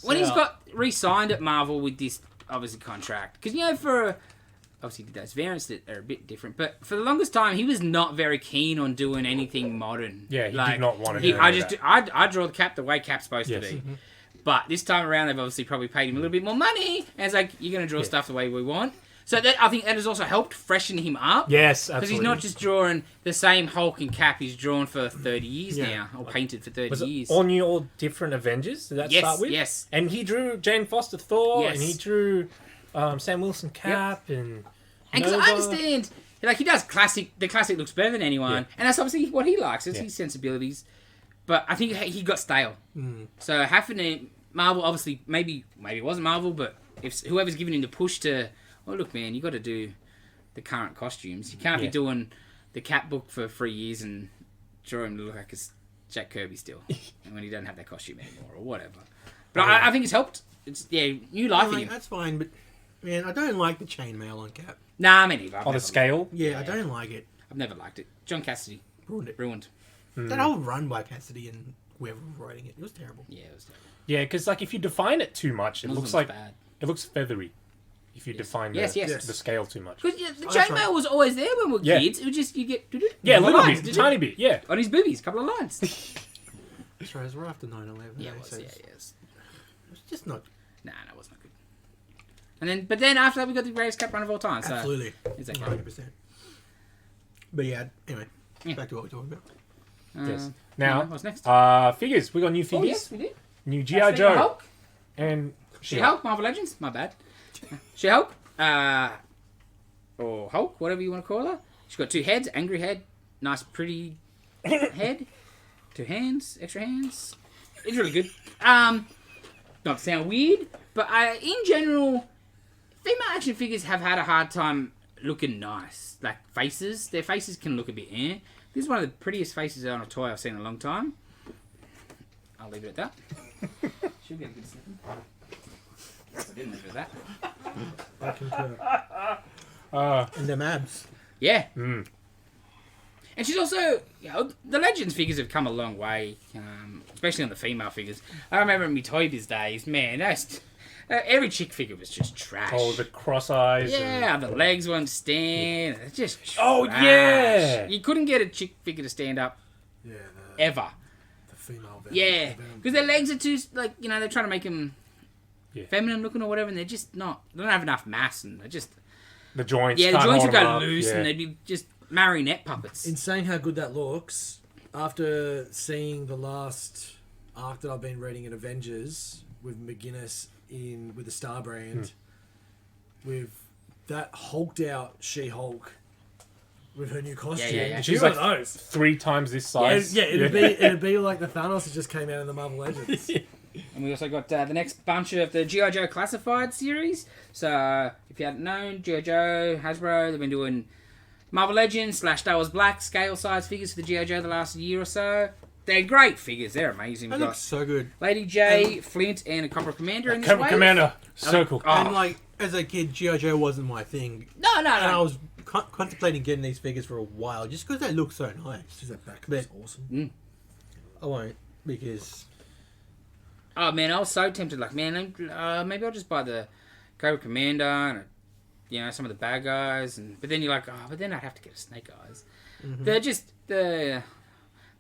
when he's got re-signed at Marvel with this obviously contract, because for obviously those variants that are a bit different, but for the longest time he was not very keen on doing anything modern.
Yeah, he did not want to do
I
that.
I draw the Cap the way Cap's supposed
Yes.
to be. But this time around, they've obviously probably paid him a little bit more money, and it's like, you're going to draw stuff the way we want. So that I think that has also helped freshen him up.
Yes,
Because
absolutely.
he's not just drawing the same Hulk and Cap he's drawn for 30 years
Yeah.
now, or painted for 30
Was it
years.
all new, all different Avengers? Did that
Yes,
start with?
yes.
And he drew Jane Foster Thor,
Yes.
and he drew Sam Wilson Cap, and
And because
Nova.
I understand, like, he does the classic looks better than anyone,
Yeah.
and that's obviously what he likes, it's
Yeah.
his sensibilities. But I think he got stale. So having to, Marvel, obviously, maybe it wasn't Marvel, but if whoever's giving him the push to, oh, look, man, you got to do the current costumes. You can't be
Yeah.
doing the Cap book for 3 years and draw him to look like it's Jack Kirby still, and when he doesn't have that costume anymore, or whatever. But I think it's helped. It's, new life in
Like,
him.
that's fine, but man, I don't like the chainmail on Cap.
Nah, me neither. I've
on
never-
the scale.
Yeah, I don't like it.
I've never liked it. John Cassidy,
Ruined it.
ruined.
That whole run by Cassidy and whoever was writing it, it was terrible.
Yeah, it was terrible.
Yeah, because like if you define it too much, it looks
Muslim's
like
bad.
it looks feathery. If you define
Yes,
the,
yes.
the scale too much.
Because the
that's
chainmail
right.
was always there when we were
Yeah.
kids. It was just, you get
Yeah, a little
lines,
bit,
did you?
tiny bit. Yeah.
On his boobies, a couple of lines.
That's right, it was right after 9/11.
Yeah,
eh,
it was,
so
yeah,
it's-
yes.
It's just not
Nah, it was not good. But then after that, we got the greatest Cap run of all time. So
absolutely
It's okay.
100%. But yeah, anyway,
Yeah.
back to what we're talking about.
Yes. Now,
what's next?
figures. We got new
Oh,
figures.
yes, we did.
New GI Joe
Hulk.
and
She-Hulk, Marvel Legends. My bad. She-Hulk. Or Hulk, whatever you want to call her. She's got 2 heads, angry head, nice pretty head, 2 hands, extra hands. It's really good. Not to sound weird, but in general, female action figures have had a hard time looking nice. Like faces, their faces can look a bit This is one of the prettiest faces on a toy I've seen in a long time. I'll leave it at that. She'll get a good sniffing. I didn't leave it at that.
I concur. And them abs.
Yeah. And she's also, the Legends figures have come a long way, especially on the female figures. I remember in my Toy Biz days, man, every chick figure was just trash.
Oh, the cross eyes.
Yeah, the legs won't stand. It's just trash.
Oh, yeah.
You couldn't get a chick figure to stand up
Yeah,
ever.
the female Venom.
Yeah, because their legs are too, like, they're trying to make them
Yeah.
feminine looking or whatever, and they're just not, they don't have enough mass, and they're just,
The joints.
yeah, the
can't
joints
hold
would
them
go
up.
loose,
Yeah.
and they'd be just marionette puppets.
In saying how good that looks, after seeing the last arc that I've been reading in Avengers with McGuinness with the Star brand, with that hulked out She-Hulk with her new costume.
yeah.
She's
She's
one
like
of those.
3 times this size.
Yeah, it'd be like the Thanos that just came out in the Marvel Legends.
And we also got the next bunch of the G.I. Joe Classified series. So, if you hadn't known, G.I. Joe, Hasbro, they've been doing Marvel Legends / Star Wars Black scale size figures for the G.I. Joe the last year or so. They're great figures. They're amazing.
That
We've
looks
got
so good.
Lady J, Flint, and a Cobra Commander in this
Cobra
wave.
Commander. So cool.
Oh,
And like, as a kid, G.I. Joe wasn't my thing.
no.
And I was contemplating getting these figures for a while, just because they look so nice.
She's that back was awesome.
I won't, because...
Oh, man, I was so tempted. Like, man, maybe I'll just buy the Cobra Commander and, some of the bad guys. But then you're like, but then I'd have to get a Snake Eyes. They're just, the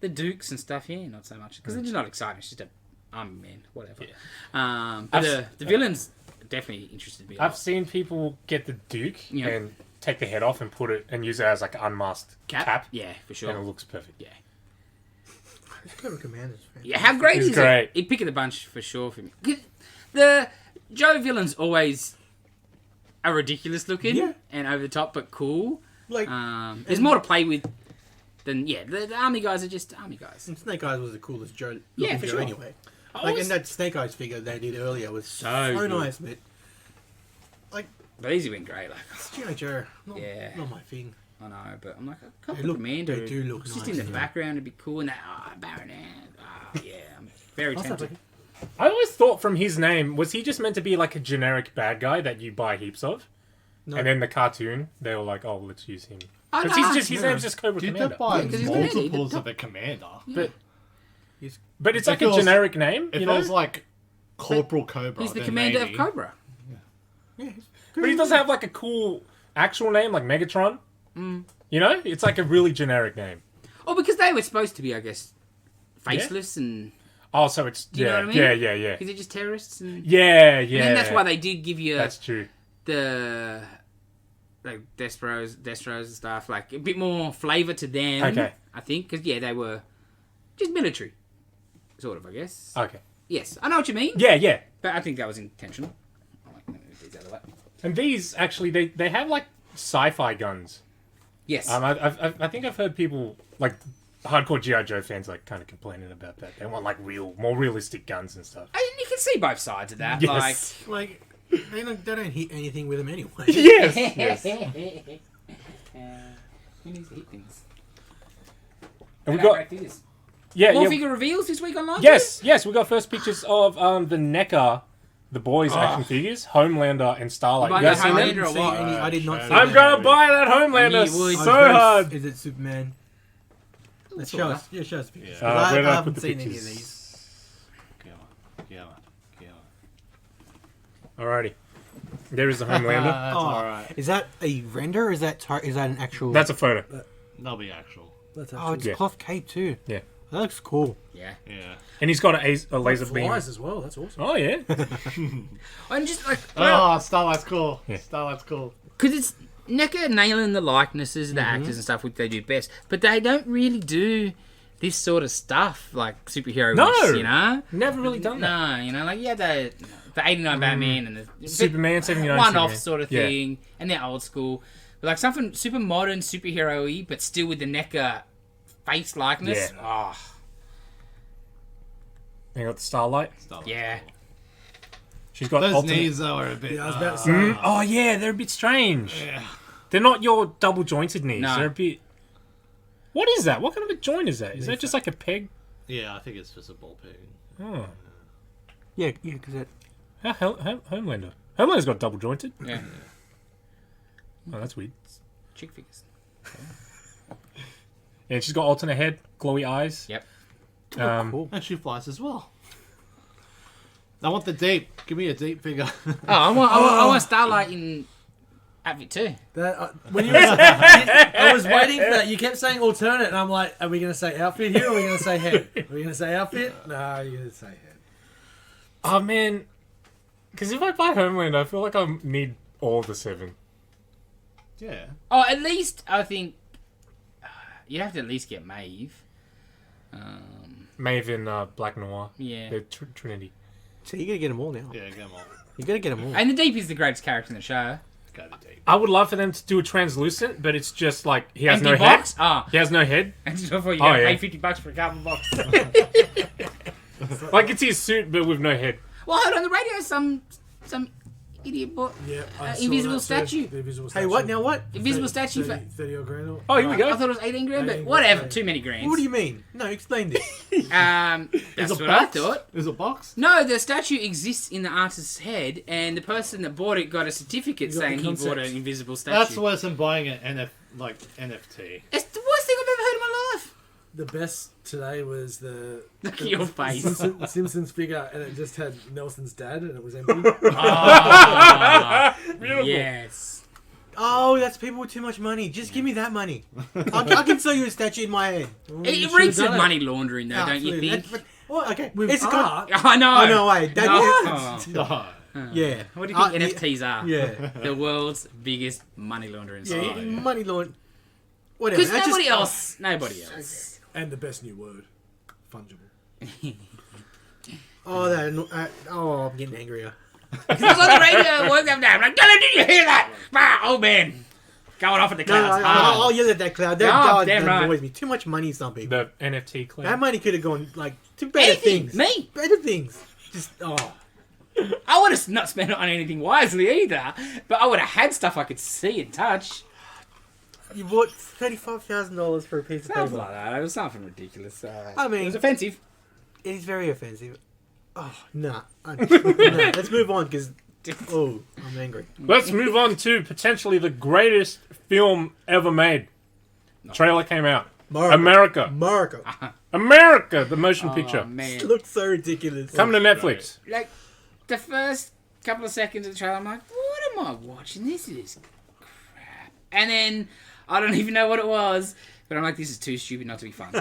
Dukes and stuff, not so much. Because they're just not exciting. It's just a man, whatever.
Yeah.
But the villains definitely interested me.
I've seen people get the Duke
Yeah.
and take the head off and put it and use it as like an unmasked cap.
Yeah, for sure.
And it looks perfect.
Yeah.
Cobra Commander's fantastic.
Yeah, how great
He's
is
great.
it? He'd pick of the bunch for sure for me. 'Cause the Joe villains always are ridiculous looking
Yeah.
and over the top, but cool.
Like,
There's more to play with than the army guys are just army guys.
and Snake Eyes was the coolest Joe.
Yeah,
looking
for
Joe
sure.
Anyway,
I
like,
always-
and that Snake Eyes figure they did earlier was so
good.
nice, but like
But these have been great. Like,
G.I. Joe, not,
Yeah.
not my thing.
I know, but I'm like, a couple
They
of
look-
Commander.
they do look
just
nice,
in the
yeah.
background, it'd be cool. And that Baronet. Yeah, I'm very
I'll stop
tempted.
looking.
I always thought from his name, was he just meant to be like a generic bad guy that you buy heaps of?
No.
And then the cartoon, they were like, oh, let's use him.
Oh,
Because
no.
his name's just Cobra
Did
Commander.
they buy
Yeah, 'cause he's gonna be the
multiples
top-
of a commander?
But it's
It
like a
feels-
generic name,
If
you
it
know?
was like Corporal Cobra,
He's the
then
commander
maybe.
of Cobra.
Yeah,
But he doesn't have like a cool actual name like Megatron. You know? It's like a really generic name.
Oh, because they were supposed to be, I guess, faceless and
Oh, so it's...
you know
Yeah,
what I mean?
yeah.
because they're just terrorists. And
Yeah.
I think that's why they did give you
That's true.
the like Destros and stuff, like a bit more flavour to them.
Okay.
I think because they were just military, sort of. I guess.
Okay.
Yes, I know what you mean.
Yeah.
But I think that was intentional. I like moving these out of the way.
And these, actually, they have like sci-fi guns.
Yes.
I think I've heard people, like, hardcore G.I. Joe fans, like, kind of complaining about that. They want, like, more realistic guns and stuff.
And you can see both sides of that.
Yes.
like they don't hit anything with them anyway.
Yes,
Like,
yes.
who needs to hit things?
And we
How
got...
great figures.
Yeah,
More
yeah.
figure reveals this week online.
Yes, we got first pictures of the NECA, the boys'
Ah.
action figures, Homelander and Starlight.
You
You
buy
guys
that
seen
Homelander
them?
or
See
what?
any, I did not see
I'm
that.
gonna buy that Homelander
You would.
so
I was very-
hard.
Is it Superman? Let's
That's
show
all
us. Yeah, show us pictures.
Yeah.
'Cause
Where did I
haven't
put the
seen any of
pictures?
these.
Yeah.
Alrighty. There is the Homelander.
That's
Oh.
alright.
Is that a render? Or is that an actual?
That's a photo.
That'll be actual.
That's
oh,
actually
it's
Yeah.
cloth cape too.
Yeah.
That looks cool.
Yeah.
Yeah.
And he's got a laser beam.
flies as well. That's awesome.
Oh, yeah.
And just like
Oh, Starlight's cool.
Yeah.
Starlight's cool.
because it's NECA nailing the likenesses of the actors and stuff, which they do best, but they don't really do this sort of stuff like superhero.
No.
You know.
Never really done that.
No, you know, like the 89 Batman and the
Superman, 79
one-off
Superman.
sort of
Yeah.
thing, and they're old school. But like something super modern, superhero-y, but still with the NECA face likeness.
Yeah.
Oh,
You got the Starlight.
Starlight's
yeah.
cool.
She's got
Those
alternate...
knees though are a bit.
Yeah, I was about to say.
Oh, yeah, they're a bit strange.
Yeah.
They're not your double-jointed knees.
No.
They're a bit... What is that? What kind of a joint is that? Is that just like a peg?
Yeah, I think it's just a ball peg.
Oh.
Yeah, because that.
Homelander. Homelander's got double-jointed.
Yeah.
Oh, that's weird.
Chick figures.
Yeah, she's got alternate head, glowy eyes.
Yep.
Cool.
And she flies as well. I want the deep. Give me a deep figure.
Oh, I want Starlight in outfit too.
That, when you I was waiting for that. You kept saying alternate, and I'm like, are we going to say outfit here, or are we going to say head? Are we going to say outfit? No, you're going to say head.
Oh, man. Because if I buy Homelander, I feel like I need all the 7.
Yeah.
Oh, at least I think you have to at least get Maeve.
Maeve and Black Noir.
Yeah.
They're Trinity.
So you gotta get them all now.
Yeah, get them all.
You gotta get them all.
And the Deep is the greatest character in the show.
Go to deep.
I would love for them to do a translucent, but it's just like he has no
Empty
head.
box? Ah.
He has no head.
And just before you
Oh,
gotta
yeah.
pay $50 for a cardboard box.
Like it's his suit, but with no head.
Well, I heard on the radio some idiot bought
Yeah, I saw
invisible
that too.
statue.
The invisible
Hey,
statue.
what now? What?
Invisible statue for.
30 odd grand.
Oh, here we
I
go.
thought it was 18 grand, but
18
whatever.
grand.
Too many grand.
What do you mean? No, explain this.
That's
a
what I
box?
thought.
There's a box?
No, the statue exists in the artist's head, and the person that bought it got a certificate
You got the
saying he bought
concept.
an invisible statue.
That's worse than buying an NFT.
It's the worst thing I've ever heard in my life.
The best today was the
Look at your face.
Simpsons figure, and it just had Nelson's dad, and it was empty.
Ah,
Beautiful.
yes.
Oh, that's people with too much money. Just give me that money. I can sell you a statue in my head.
It reeks of money laundering, though, don't you
Absolutely.
think?
That's- well, okay.
With
It's
art,
I know.
Oh no, wait. That,
No.
No.
yeah.
What do you think
Yeah.
NFTs are?
Yeah.
The world's biggest money laundering
Yeah,
site.
money laund. Whatever.
Because
That's
nobody else.
and the best new word, fungible.
Oh, that. Oh, I'm getting angrier.
Because I was on the radio at work the other day. I'm like, did you hear that? Ah, oh man. Going off at the
No,
clouds.
I'll yell at that cloud. That
Yeah,
dog
damn right.
annoys me. Too much money, some people.
The NFT cloud.
That money could have gone like to better
Anything.
things.
Me.
Better things. Just
I would have not spent it on anything wisely either, but I would have had stuff I could see and touch.
you bought $35,000 for a piece of
Something
paper.
like that. It was something ridiculous.
I mean-
it was offensive.
It is very offensive. Oh nah. Let's move on because I'm angry.
Let's move on to potentially the greatest film ever made. Trailer came out. America. America, the motion picture.
Oh, man.
It looks so ridiculous.
Coming to Netflix.
Like, the first couple of seconds of the trailer, I'm like, what am I watching? This is crap. And then, I don't even know what it was, but I'm like, this is too stupid not to be fun.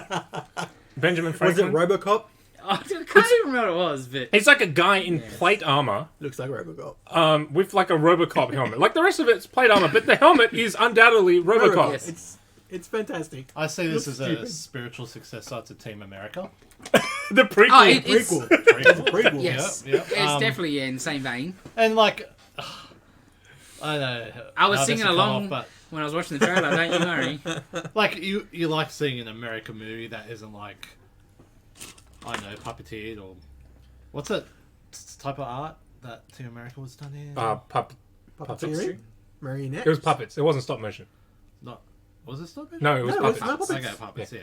Benjamin
Was it
Franklin.
RoboCop?
I can't even remember what it was, but...
He's like a guy in plate armor,
Looks like RoboCop.
with like a RoboCop helmet. Like the rest of it's plate armor, but the helmet is undoubtedly RoboCop.
Yes.
It's fantastic.
I see this as
Looks
a
stupid.
spiritual successor to Team America.
The prequel.
Oh, it's...
Prequel. Prequel.
Yes.
Yep, yep.
It's definitely in the same vein.
And like, I know.
I was
how this
singing
will come
along
off, but
when I was watching the trailer, don't you worry.
like you like seeing an American movie that isn't like, I don't know, puppeteered or what's that type of art that Team America was done in?
Puppeteering? Marionette?
It was puppets. It wasn't stop motion.
Not was it stop motion?
No, it was
No, it was
puppets.
not.
Okay, puppets. Yeah.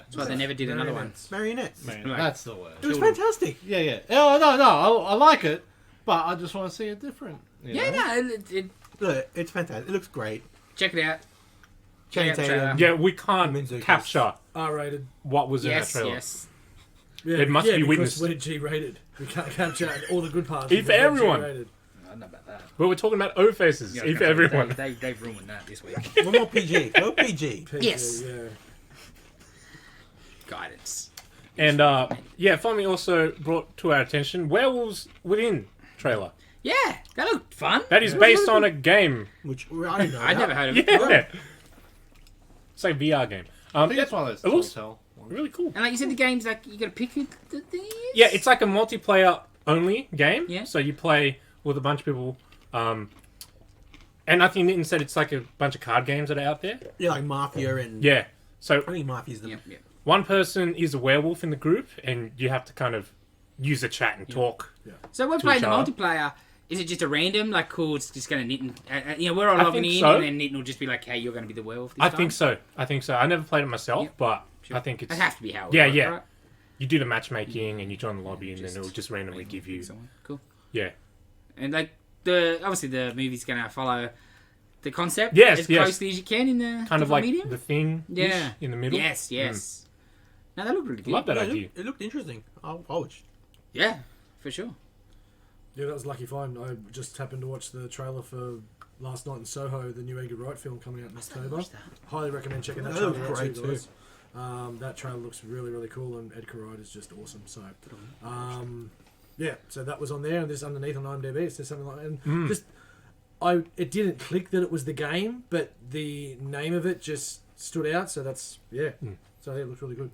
That's why they never did another one.
Marionettes.
Man,
Like-
that's the word.
It was fantastic.
Yeah. Oh, no. I like it, but I just want to see it different. you
Yeah,
know?
no,
Look, it's fantastic. It looks great.
check it out.
Channing
Yeah,
Tatum.
Yeah, we can't
Minzo
capture
R-rated.
what was in that
Yes,
trailer.
yes.
Yeah,
It must be
because
witnessed.
We're G-rated. We can't capture all the good parts.
E for everyone.
G-rated.
I don't know about that.
But we're talking about O faces.
Yeah,
E for everyone.
They've ruined that this week.
One more PG. Go PG.
PG,
Yes.
Yeah.
Guidance.
And finally also brought to our attention Werewolves Within trailer.
Yeah, that looked fun.
That is based on a game.
Which I didn't know.
I'd never heard of it.
Yeah. It's like a VR game.
I think it's one of those
it looks
telltale ones.
really cool.
And like you said, the game's like, you gotta pick who the thing is?
Yeah, it's like a multiplayer only game.
Yeah.
So you play with a bunch of people. And I think Nitin said it's like a bunch of card games that are out there.
Yeah, like Mafia and...
Yeah. So
I think Mafia's the...
Yep, yep.
one person is a werewolf in the group, and you have to kind of use the chat and talk.
So we're
To
playing the
each other.
multiplayer. Is it just a random, like, cool, it's just gonna Nitin... we're all
I
logging
think
in,
so.
and then Nitin will just be like, hey, you're gonna be the werewolf this
I
time?
think so. I never played it myself,
Yep.
but
Sure.
I think it's...
That has to be how it
Yeah,
works,
yeah.
right?
You do the matchmaking, and you join the lobby, and
Just
then it'll just randomly give you...
Someone. Cool.
Yeah.
And, like, obviously the movie's gonna follow the concept
Yes,
as
yes.
closely as you can in the
Kind of like
medium.
the thing
Yeah.
in the middle.
Yes, yes. No, that looked really good.
Love that
Yeah,
idea.
it looked interesting. I'll watch.
Yeah, for sure.
Yeah, that was a lucky find. I just happened to watch the trailer for Last Night in Soho, the new Edgar Wright film coming out in October.
watch that.
Highly recommend checking that
That
trailer
looks
out
great
too, guys. That trailer looks really, really cool, and Edgar Wright is just awesome. So, so that was on there, and this underneath on IMDb, it says something like that. And it didn't click that it was the game, but the name of it just stood out. So that's So it looked really good.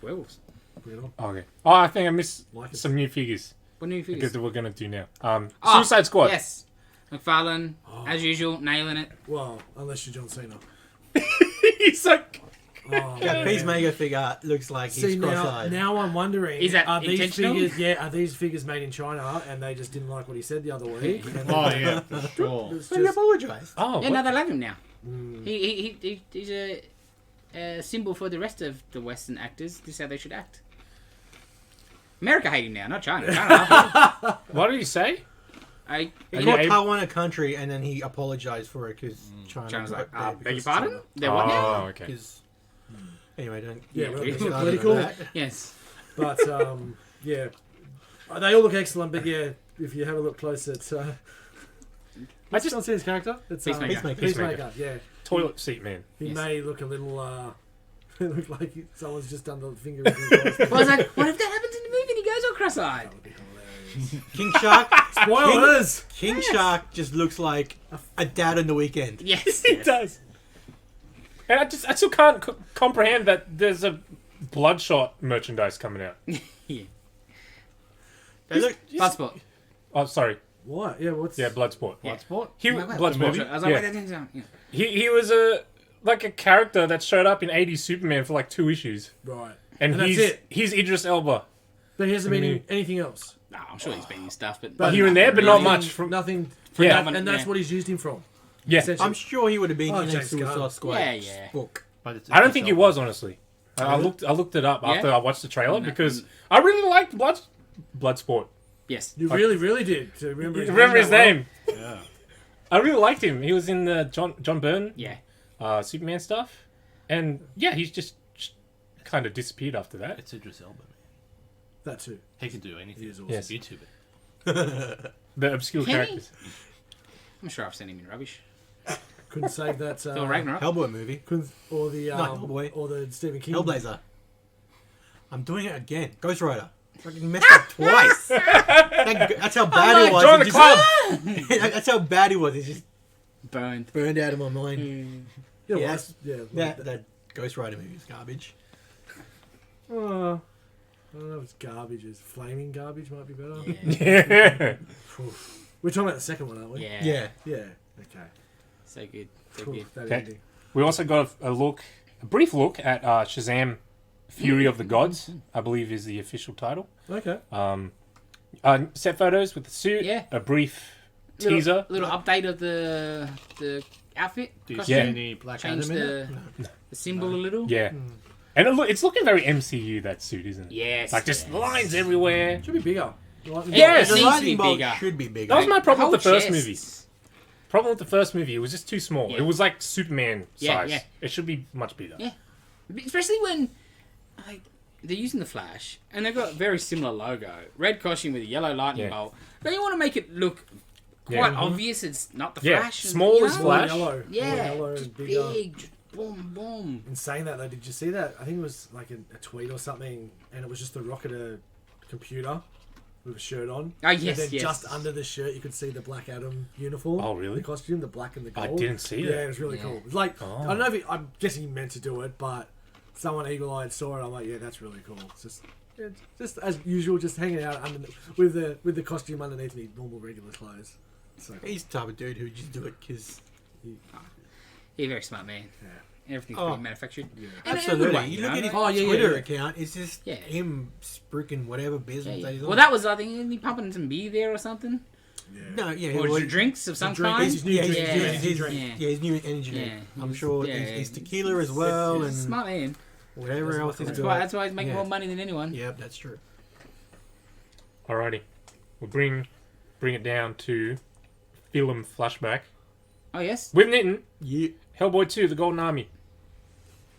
Werewolves.
Bring it on.
Okay. Oh, I think I missed
Like it.
some new figures.
What new
Because
figures?
that we're going to do now.
Oh,
Suicide Squad.
Yes. McFarlane, as usual, nailing it.
Well, unless you're John Cena.
He's like...
Oh,
That Peacemaker figure looks like
See
he's
now,
cross-eyed.
now I'm wondering,
Is that
are these
intentional?
figures? Yeah, are these figures made in China, and they just didn't like what he said the other week? And
Oh yeah, for sure.
it's
But he
just-
apologised.
Oh,
Yeah,
what?
no, they love him now. He's a symbol for the rest of the Western actors. This is how they should act. America hate him now, not China. China love him.
What did he say?
I,
He
Yeah,
called
he-
Taiwan a country, and then he apologised for it because
China's like,
China.
beg your pardon? They're what now?
Oh, okay.
Anyway, don't.
Yeah, well,
get
it's
started
political.
on that.
Yes.
But yeah, they all look excellent. But yeah, if you have a look close at what's
just-
John Cena's character? It's
Peacemaker.
Peacemaker. Yeah,
Toilet seat man.
he
Yes.
may look a little. Look like someone's just done the finger. With his eyes.
Well, I was like, what if that happens in the movie and he goes all cross-eyed?
That would be hilarious.
King Shark.
Spoilers.
King Shark just looks like a dad on the weekend.
Yes.
He
yes.
does. And I still can't comprehend that there's a Bloodshot merchandise coming out.
Yeah.
They look.
Bloodsport.
Oh, sorry.
What? Yeah, what's...
Yeah, Bloodsport.
Yeah.
Bloodsport?
He
Wait,
Bloodsport.
I was like,
Yeah.
wait, that yeah.
He was like a character that showed up in 80s Superman for like 2 issues.
Right.
And
And that's
he's
it.
he's Idris Elba.
But he hasn't been in anything else.
No, I'm sure he's been in stuff, but
Here and there, but not much.
Nothing.
Yeah.
And that's
Yeah.
what he's used him from.
Yeah.
Essentially.
I'm sure he would have been
Oh,
in a
James
Suicide
Gunn.
Squad
Yeah.
book.
But it's
I don't think he
Elba.
was, honestly. I looked it up after
Yeah?
I watched the trailer because I really liked Bloodsport.
yes.
You really, really did. To remember
Remember his
that well.
name?
Yeah.
I really liked him. He was in the John Byrne
Yeah.
Superman stuff. And yeah, he's just kind of disappeared after that.
It's Idris Elba, man.
That too.
He can do anything.
He is awesome.
Yes.
YouTube it.
The obscure
Can he?
characters.
I'm sure I've seen him in rubbish.
Couldn't save that.
Thor Ragnarok.
Hellboy movie.
Or the
Hellboy.
or the Stephen King.
Hellblazer. I'm doing it again. Ghost Rider. Fucking messed up twice. That's how bad it was.
Join the
It
club!
just- that's how bad it was. It just
Burned.
burned out of my mind.
Yeah,
Yeah.
well, yeah.
That Ghost Rider movie is garbage.
I don't know if it's garbage. It's flaming garbage might be better.
Yeah.
We're talking about the second one, aren't we?
Yeah.
Yeah.
Yeah. Okay.
So good. So
Cool.
good.
That
Okay.
ending.
We also got a brief look at Shazam Fury of the Gods, I believe is the official title.
Okay.
Set photos with the suit,
Yeah.
a brief teaser.
Little update of the outfit.
Do you
costume.
see any Black
Change
Adam in it?
the symbol a little.
Yeah. And it's looking very MCU, that suit, isn't it?
Yes.
Like just
yes.
lines everywhere.
Should be bigger. Like,
Yes.
The
needs to be
lightning bolt
bigger.
should be bigger.
That was my problem
whole
with the first
chest.
movie. Problem with the first movie, it was just too small.
Yeah.
It was like Superman
Yeah,
size.
yeah.
It should be much bigger.
Yeah. Especially when like they're using the Flash and they've got a very similar logo. Red costume with a yellow lightning
Yeah.
bolt. But you want to make it look quite
Yeah.
obvious it's not the
Yeah,
Flash.
small
you
as
know?
Flash.
More yellow.
Yeah.
More yellow
Just
and bigger.
big. Just boom, boom.
In saying that though, did you see that? I think it was like a tweet or something, and it was just the Rock at a computer with a shirt on.
Oh, yes,
And then
yes.
just under the shirt, you could see the Black Adam uniform.
Oh, really?
The costume, the black and the
I
gold.
didn't see
Yeah,
that.
it was really
Yeah.
cool. It was like,
Oh.
I don't know if I'm guessing he meant to do it, but someone eagle-eyed saw it. I'm like, yeah, that's really cool. It's just as usual, just hanging out under with the costume underneath me, normal regular clothes. So cool.
He's the type of dude who would just do it because...
He's a very smart man.
Yeah.
Everything's
Oh.
pretty manufactured. And
Absolutely.
in a good way,
You
you
look
know?
at his
Oh, yeah,
Twitter
yeah.
account, it's just
Yeah.
him spruiking whatever
Yeah,
business
yeah.
that he's on.
Well, that was, I think, isn't he pumping some beer there or something?
No, yeah.
Or
well,
drinks of some
drink.
kind?
His new
yeah,
drink.
his,
Yeah.
his,
drink.
Yeah.
his new energy drink.
Yeah.
I'm sure
Yeah,
his
yeah.
tequila as well, and
Smart man.
whatever
That's
else he's
what-
doing.
That's why he's making
Yeah.
more money than anyone.
Yep, that's true.
Alrighty. We'll bring it down to film Flashback.
Oh, yes?
With Nitin,
You,
Hellboy 2, The Golden Army.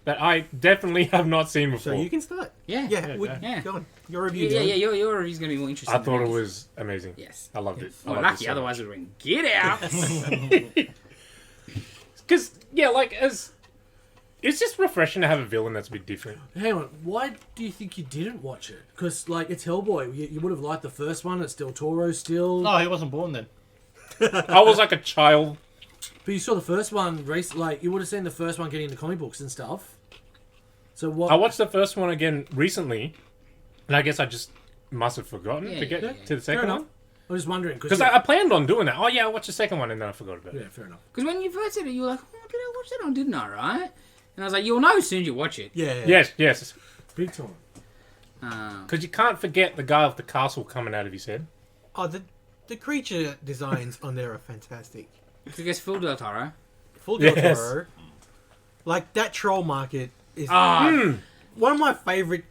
That I definitely have not seen before.
so you can start.
Yeah.
Yeah,
Yeah.
go on. Your review.
Yeah,
John.
your review's going to be more interesting.
I thought
than
it
ours.
was amazing.
Yes.
I loved it.
Well, lucky, otherwise we'd have been, get out!
Because, yeah, like, it's just refreshing to have a villain that's a bit different.
Hang on, why do you think you didn't watch it? Because, like, it's Hellboy. You would have liked the first one. It's Del Toro still.
No, he wasn't born then.
I was like a child.
But you saw the first one, like, you would have seen the first one getting into comic books and stuff. So what...
I watched the first one again recently, and I guess I just must have forgotten
Yeah,
to get
yeah,
to the
Fair
second
enough.
one.
I was just wondering.
Because I planned on doing that. Oh, yeah, I watched the second one, and then I forgot about it.
Yeah, fair enough.
Because when you first said it, you were like, oh, did I watch that on, didn't I, right? And I was like, you'll know as soon as you watch it.
Yeah.
Yes.
Big time.
Because you can't forget the guy with the castle coming out of his head.
Oh, the creature designs on there are fantastic.
Because I guess Phil Del Toro.
Full Del
Yes.
Toro. Like, that troll market is
Ah,
one of my favorite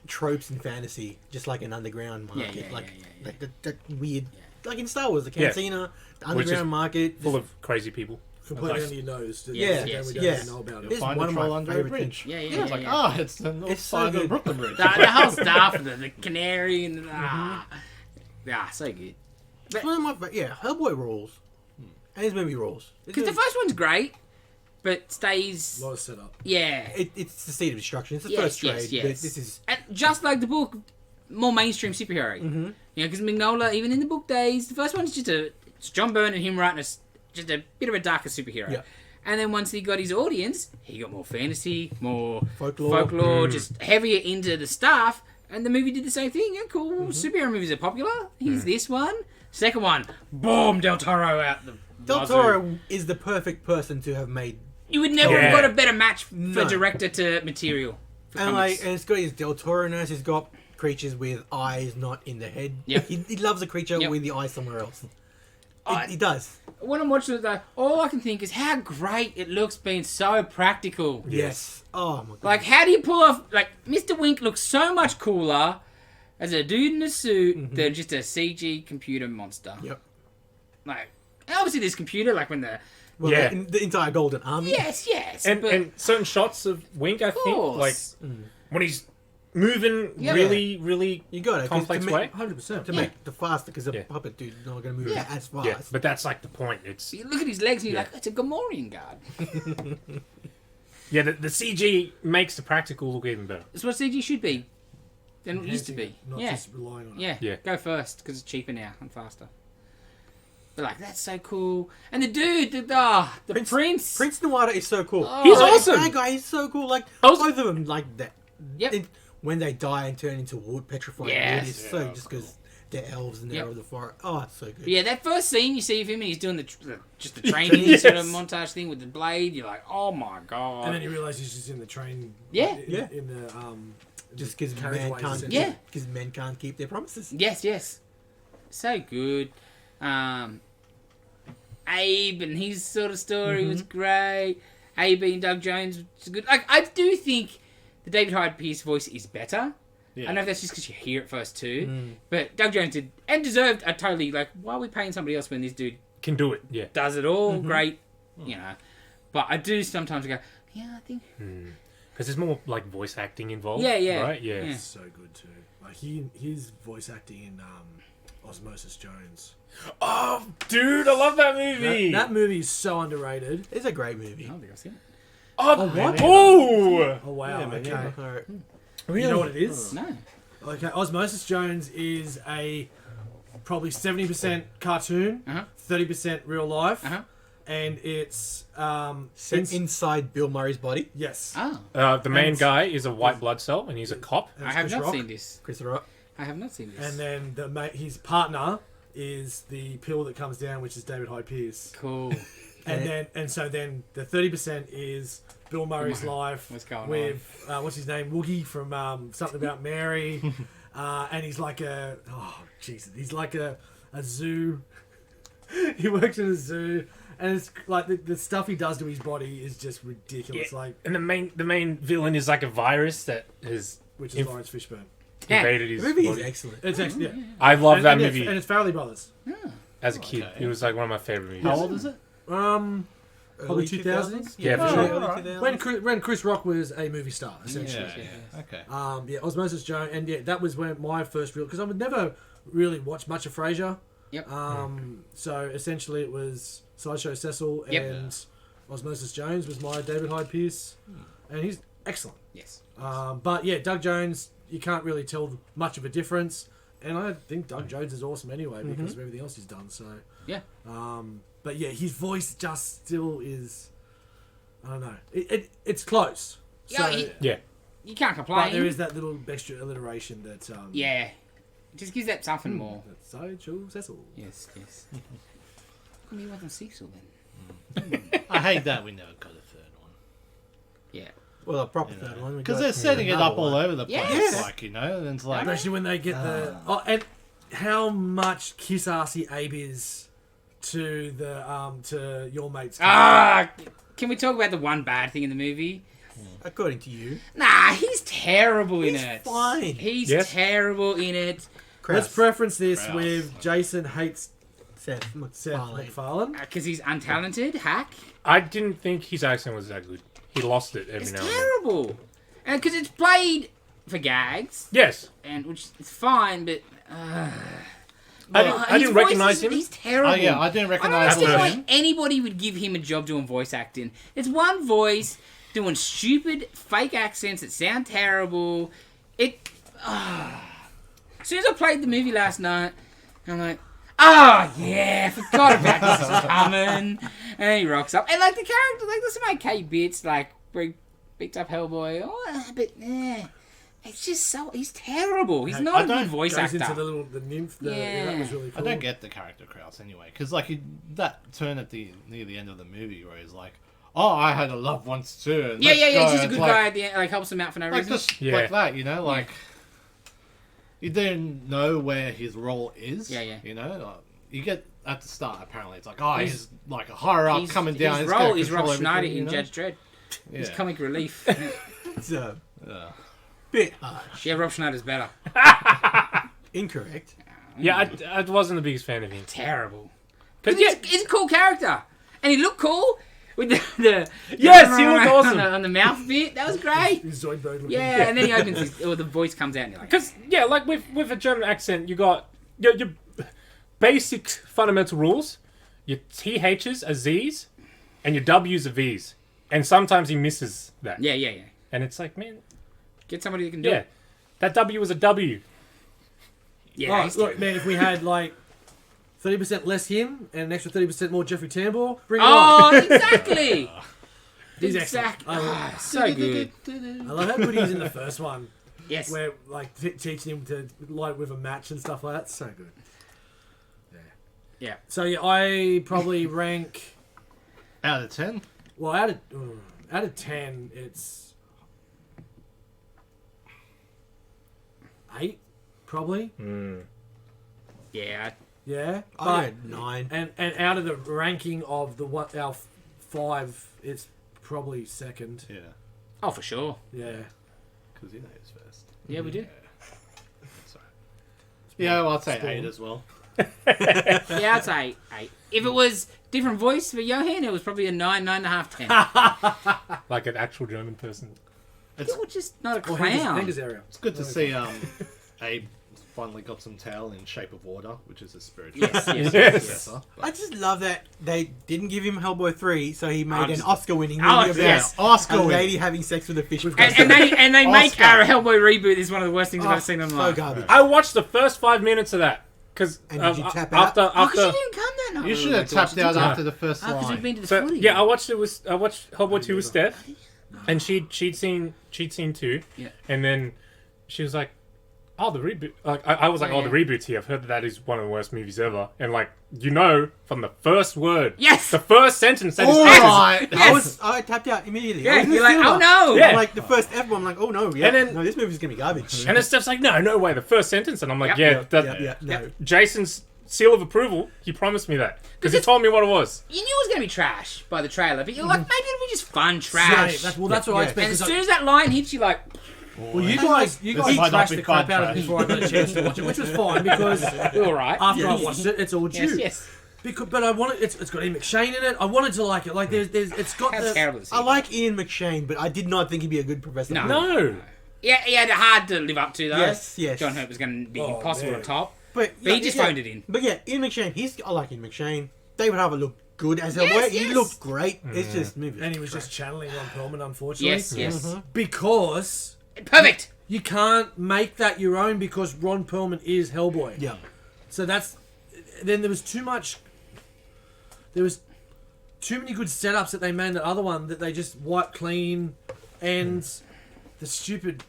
tropes in fantasy. Just like an underground market.
yeah,
like,
yeah.
like that weird... Like in Star Wars, the
Yeah.
cantina, the
Which is
underground market.
Full of crazy people.
Completely
Like-
under your nose.
Yeah,
yes,
we don't
yes.
even know about
It's
it.
Find
one
a
of my
troll under a
favorite
bridge.
Yeah, yeah,
It's
yeah,
like,
yeah.
it's the north
It's so
side of
good.
Brooklyn Bridge.
the whole stuff, the canary, and yeah, so good.
It's one of my... Hellboy rules. And his movie rules.
Because the first one's great, but stays,
A lot of setup.
It's the seed of destruction. It's the
Yes,
first trade.
yes,
But
yes.
this is...
and just like the book, more mainstream superhero. Mm-hmm. You know, because Mignola, even in the book days, the first one's it's John Byrne and him writing just a bit of a darker superhero.
Yeah.
And then once he got his audience, he got more fantasy, more
Folklore.
just heavier into the stuff. And the movie did the same thing. Yeah, cool. Superhero movies are popular. Here's this one. Second one, boom, Del Toro out the
Del
wazoo.
Toro is the perfect person to have made,
You would never
Yeah.
have got a better match for
No.
director to material. For
and
comics.
it's got his Del Toro-ness. He's got creatures with eyes not in the head.
Yep.
He loves a creature
Yep.
with the eyes somewhere else.
I-
He does.
When I'm watching it, though, all I can think is how great it looks being so practical.
Yes. Oh my god.
Like, how do you pull off... Like, Mr. Wink looks so much cooler as a dude in a suit than just a CG computer monster.
Yep.
Like, and obviously this computer, like when the...
Well,
Yeah.
the entire Golden Army.
Yes,
And,
but...
and certain shots of Wink, I think,
course.
like when he's moving
Yeah.
really
You got it. 'cause
complex
to
way.
make,
100%.
to make the faster, because a
Yeah.
puppet dude not going to move
Yeah.
as fast.
Yeah, but that's like the point. It's
You look at his legs and you're like, it's a Gamorrean guard.
the CG makes the practical look even better.
That's what CG should be. Than it used to be.
Not
Yeah.
just relying on it.
Yeah.
Yeah.
Go first, because it's cheaper now and faster. But like, that's so cool. And the dude, the prince.
Prince Nuada is so cool.
Oh.
He's
That
awesome.
guy is so cool. Like
I was-
both of them, like that.
Yep.
When they die and turn into wood, petrified
Yes.
wood, is so just because they're elves and they're
Yep.
of the forest. Oh, it's so good.
But yeah, that first scene you see of him and he's doing just the training
Yes.
sort of montage thing with the blade, you're like, oh my god.
And then you realise he's just in the train.
Yeah.
In the
Just because
carriageways,
men
essentially.
Yeah.
because men can't keep their promises.
Yes. So good. Abe and his sort of story was great. Abe and Doug Jones was good. Like, I do think the David Hyde Pierce voice is better.
Yeah.
I don't know if that's just because you hear it first too. But Doug Jones did, and deserved a totally, like, why are we paying somebody else when this dude
Can do it. Yeah.
does it all great, you know. But I do sometimes go, yeah, I think...
Because there's more like voice acting involved.
Yeah.
Right? Yeah.
Yeah.
so good too. Like his voice acting in Osmosis Jones.
Oh, dude, I love that movie.
That movie is so underrated.
It's a great movie.
I don't think I've seen it.
Oh,
what?
Oh!
Oh wow.
Yeah, man,
okay.
yeah.
Alright.
You know what it is?
No.
Okay, Osmosis Jones is a probably 70% cartoon,
Uh-huh.
30% real life,
Uh-huh.
and it's
Set inside Bill Murray's body.
yes.
Oh,
The main
And-
guy is a white blood cell, and he's a cop.
And
I
it's
have
Chris
not
Rock.
seen this.
Chris Rock.
I have not seen this.
And then his partner is the pill that comes down, which is David Hyde Pierce.
Cool.
And so then the 30% is Bill Murray's life
What's going
with what's his name, Woogie from Something About Mary, and he's like he's like a zoo. He works in a zoo, and it's like the stuff he does to his body is just ridiculous.
Yeah.
Like,
And the main villain is like a virus that has
which is Lawrence Fishburne.
invaded his
The movie is
body.
excellent.
It's actually yeah.
I love
And-
that
and
movie
and it's Farrelly Brothers.
as a kid.
Okay.
It was like one of my favorite movies.
How old is it?
Probably 2000s.
Yeah, for
Oh,
sure.
alright. When Chris Rock was a movie star, essentially.
Yeah. Okay.
Osmosis Jones, and that was when my first real, because I would never really watch much of Frasier.
Yep.
So essentially it was Sideshow Cecil
Yep.
and Osmosis Jones was my David Hyde Pierce, and he's excellent.
Yes.
But yeah, Doug Jones, you can't really tell much of a difference, and I think Doug Jones is awesome anyway because of everything else he's done. So
Yeah.
but yeah, his voice just still is. I don't know. It's close. So,
Yeah,
Yeah.
You can't complain.
but there is that little extra alliteration that.
Yeah. It just gives that something more.
That Sideshow Cecil.
Yes. Maybe it wasn't Cecil then.
I hate that we never got a third one.
Yeah.
Well, a proper third one.
Because they're setting it up all over the place.
Yes.
Like, you know, and it's like...
Especially when they get the and how much kiss assy Abe is to the to your mate's.
Can we talk about the one bad thing in the movie?
According to you.
Nah, he's terrible in
He's
it.
fine.
He's
Yes.
terrible in it.
Let's preference this
Kraus.
with Jason hates
Seth
Seth
MacFarlane.
MacFarlane.
Because he's untalented, hack.
I didn't think his accent was that good. He lost it every
It's
now and then.
terrible. And because it's played for gags,
Yes.
and which is fine, but
I
his
didn't
voice
recognize
is-
him.
He's terrible.
Oh, yeah, I didn't
I don't
recognize
understand why
him.
anybody would give him a job doing voice acting. It's one voice doing stupid fake accents that sound terrible. As soon as I played the movie last night, I'm like, oh yeah, forgot about this is coming. And he rocks up, and like the character, like there's some okay bits, like where he beats up Hellboy, but It's just so he's terrible. He's
I
not a
don't-
good voice
Goes
actor.
into the nymph. Yeah, that was really
I
cool.
don't get the character Krauss anyway, because like that turn at near the end of the movie where he's like, "Oh, I had a love once too." And
Yeah,
let's
yeah,
go,"
he's just a
it's
good
like,
guy at the end, like helps him out for no
Like
reason.
just
Yeah.
like that, you know, like you didn't know where his role is.
Yeah, yeah.
You know, like, you get at the start. Apparently, it's like, oh, he's like a higher up coming down.
His
he's gonna
role is Rob
control
Schneider
everything,
in
you know?
Judge Dredd. He's
Yeah.
comic relief.
It's a
Yeah.
bit harsh.
Yeah, Rob Schneider's better.
Incorrect.
Yeah, I wasn't the biggest fan of him.
Terrible.
But
He's,
yeah,
he's a cool character, and he looked cool with the
Yes, he looked awesome.
on the mouth bit. That was great.
He's Zoidberg looking.
Yeah, and then he opens his, or the voice comes out, and you're like,
because yeah, like with a German accent, you got your basic fundamental rules. Your THs are Zs, and your Ws are Vs, and sometimes he misses that.
yeah,
And it's like, man,
get somebody who can do
yeah,
it.
that W was a W.
Yeah,
Oh,
he's
look,
terrible.
man, if we had like 30% less him and an extra 30% more Jeffrey Tambor, bring it on.
Oh, exactly.
He's
exactly.
excellent.
Ah, so good.
I love how good he's in the first one,
Yes.
where like teaching him to light with a match and stuff like that. So good.
Yeah.
So yeah, I probably rank.
Out of 10.
Well, out of 10, it's 8, probably.
Yeah.
Yeah,
I
but
had 9.
and out of the ranking of our 5, it's probably second.
Yeah.
Oh, for sure.
Yeah.
Because you know he's first.
Yeah, we do.
Sorry. Yeah, well, I'd say 8 as well.
Yeah, I'd say 8. If it was different voice for Johan, it was probably a 9, 9.5, 10.
Like an actual German person.
It was just not a
Or
clown.
Hender's area.
It's good to see Abe finally got some tail in Shape of Water, which is a spiritual
Yes, yes,
Yes.
successor.
I just love that they didn't give him Hellboy 3, so he made an
just-
Oscar-winning
Oh,
movie about
yes.
Oscar
a
winning.
lady having sex with a fish.
And they make
Oscar.
our Hellboy reboot is one of the worst things I've ever seen in my
so
life.
garbage.
I watched the first 5 minutes of that because
And did you tap out?
Oh, because
after
you didn't come that night.
You should have tapped out after the first
Because we've
line.
been to the
so
footy.
yeah, I watched Hellboy 2 with Steph, and she'd seen 2,
Yeah.
and then she was like, "Oh, the reboot!" Like I was like,
Yeah,
"Oh,
yeah.
the reboot's here. I've heard that is one of the worst movies ever." And like from the first word,
Yes!
the first sentence that is
All
uttered,
right.
Yes.
I tapped out immediately.
Yeah,
I was in the
you're like,
cinema.
oh no!
Yeah.
I'm like the first F one. I'm like, oh no, yeah,
And then-
no, this movie's gonna be garbage.
and then Steph's like, "No way, the first sentence," and I'm like,
Yep.
"Yeah,
no.
Jason's seal of approval. He promised me that because he
Because
told me what it was."
You knew it was going to be trash by the trailer, but you're like, maybe it'll be just fun
Right,
trash.
that's what I
Yeah.
expect.
And as
'cause
soon as that line hits, you're like,
well, you guys
This might not
trashed
be
the crap
fun
out of it
trash.
before I got a chance to watch it, which was fine because
we're all right.
after I watched it, it's all due.
Yes, yes.
But I wanted it's got Ian McShane in it. I wanted to like it. Like there's it's got
How
the
terrible is he?
I like Ian McShane, but I did not think he'd be a good Professor.
No.
No,
Yeah, he had it hard to live up to, though.
Yes, yes.
John Hurt was going to be
Oh,
impossible
man.
to top.
But
But he just phoned it in.
But yeah, Ian McShane. I like Ian McShane. David Harbour looked good as Hellboy.
Yes,
He
yes.
looked great. It's just movie.
and he was just channeling Ron Perlman, unfortunately.
Yes, yes.
Because
Perfect.
you can't make that your own because Ron Perlman is Hellboy.
Yeah.
So that's then there was too much. There was too many good setups that they made in the other one that they just wiped clean, and the stupid.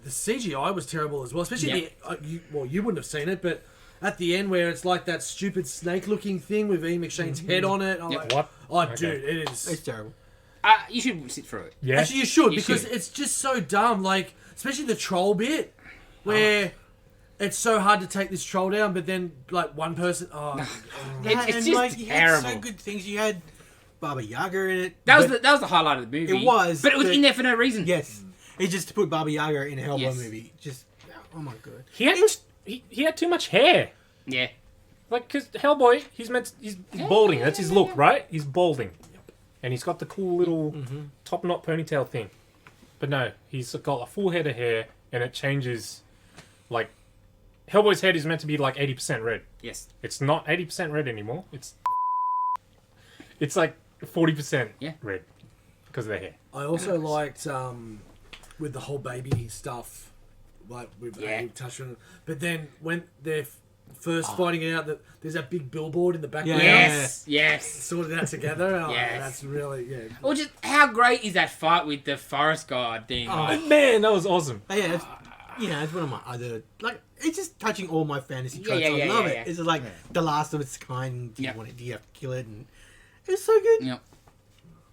The CGI was terrible as well, especially you wouldn't have seen it, but at the end where it's like that stupid snake-looking thing with Ian McShane's head on it. I'm like,
what?
oh,
Okay.
dude, it
It's
is.
terrible.
You should sit through it.
yeah,
Actually, you should
You
because
should.
it's just so dumb. Like, especially the troll bit where it's so hard to take this troll down, but then like one person.
It's
and
just
like, you had so
terrible.
good things. You had Baba Yaga in it.
That was
but-
the highlight of the movie.
It was,
but it was
but-
in there for no reason.
Yes. It's just to put Baba Yaga in a Hellboy
Yes.
movie. Just, oh my god.
he had too much hair.
Yeah.
Like, because Hellboy, he's balding. That's his look, right? He's balding. And he's got the cool little top knot ponytail thing. But no, he's got a full head of hair, and it changes. Like, Hellboy's head is meant to be like 80% red.
Yes.
It's not 80% red anymore. It's like 40% red because of the hair.
I also liked with the whole baby stuff, like we've touched on it. But then when they're first finding out that there's that big billboard in the background.
Yes.
Sorted that together. Oh,
Yes.
That's really,
Or just how great is that fight with the forest guard thing?
Oh,
Man, that was awesome.
Yeah, it's one of my other, like, it's just touching all my fantasy tropes.
Yeah,
I love it.
yeah.
It's just like the last of its kind. Do you
Yep.
want it? Do you have to kill it? And it's so good.
Yep.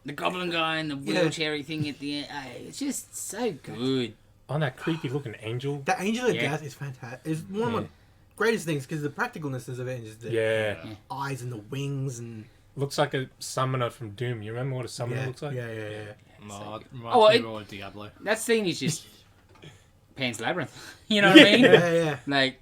The goblin guy and the wheelchair thing at the end. It's just so good.
On that creepy looking angel.
The Angel of
Yeah.
Death is fantastic. It's one of my greatest things because the practicalness of it and just the
Yeah.
eyes and the wings and
Looks like a summoner from Doom. You remember what a summoner looks like?
yeah.
No, it
Oh,
reminds
it-
me more of Diablo.
That scene is just Pan's Labyrinth. You know what I mean?
Yeah.
Like,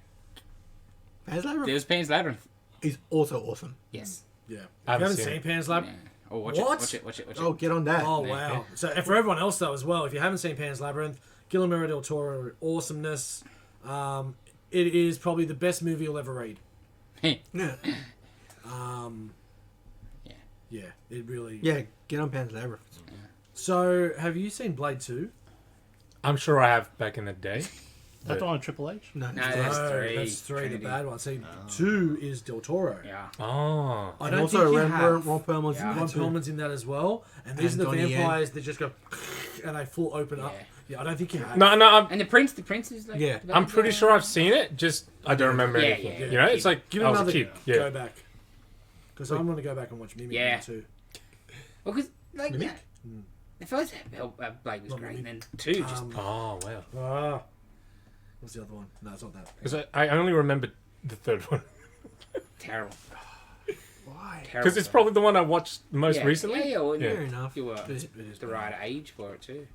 Pan's Labyrinth
there's Pan's Labyrinth.
is also awesome.
Yes.
yeah. If you
I haven't
haven't
seen
seen
it.
Pan's Lab,
Yeah. Oh, watch
What?
it. Watch it.
Oh, get on that.
oh
Yeah.
wow! So and for everyone else though as well, if you haven't seen Pan's Labyrinth, Guillermo del Toro awesomeness. It is probably the best movie you'll ever read.
Yeah.
Yeah, it really.
Yeah, get on Pan's Labyrinth.
So have you seen Blade 2?
I'm sure I have back in the day.
That one on Triple H?
No,
No, that's
No,
three.
That's three,
Trinity.
the bad one. See, 2 is del Toro.
Yeah.
Oh.
I
and
don't
also
think you
remember
have.
Ron Perlman's
Yeah.
in
Ron
that too.
Perlman's in that as well, and these
And
are the
Donnie Yen.
vampires that just go and they full open up.
Yeah.
Yeah, I don't think you have.
No,
And the prince is like.
Yeah.
the
I'm
bad
pretty
guy.
sure I've seen it. Just I don't remember
Yeah,
anything.
yeah.
You know, it's like
Give it
I was
another
a kid.
go
Yeah.
back. Because I'm going to go back and watch Mimic
Yeah.
too.
Well, because like
Mimic?
yeah, the first Blade was
Not
great, and
Mimic.
then 2 just
Oh wow.
What's the other one? No, it's not that.
Because I only remember the third one.
terrible.
Why?
Terrible.
Because it's probably the one I watched most
yeah.
recently.
Yeah, well,
Yeah.
Fair enough.
You were
But
It is
the
bad.
right age for it too.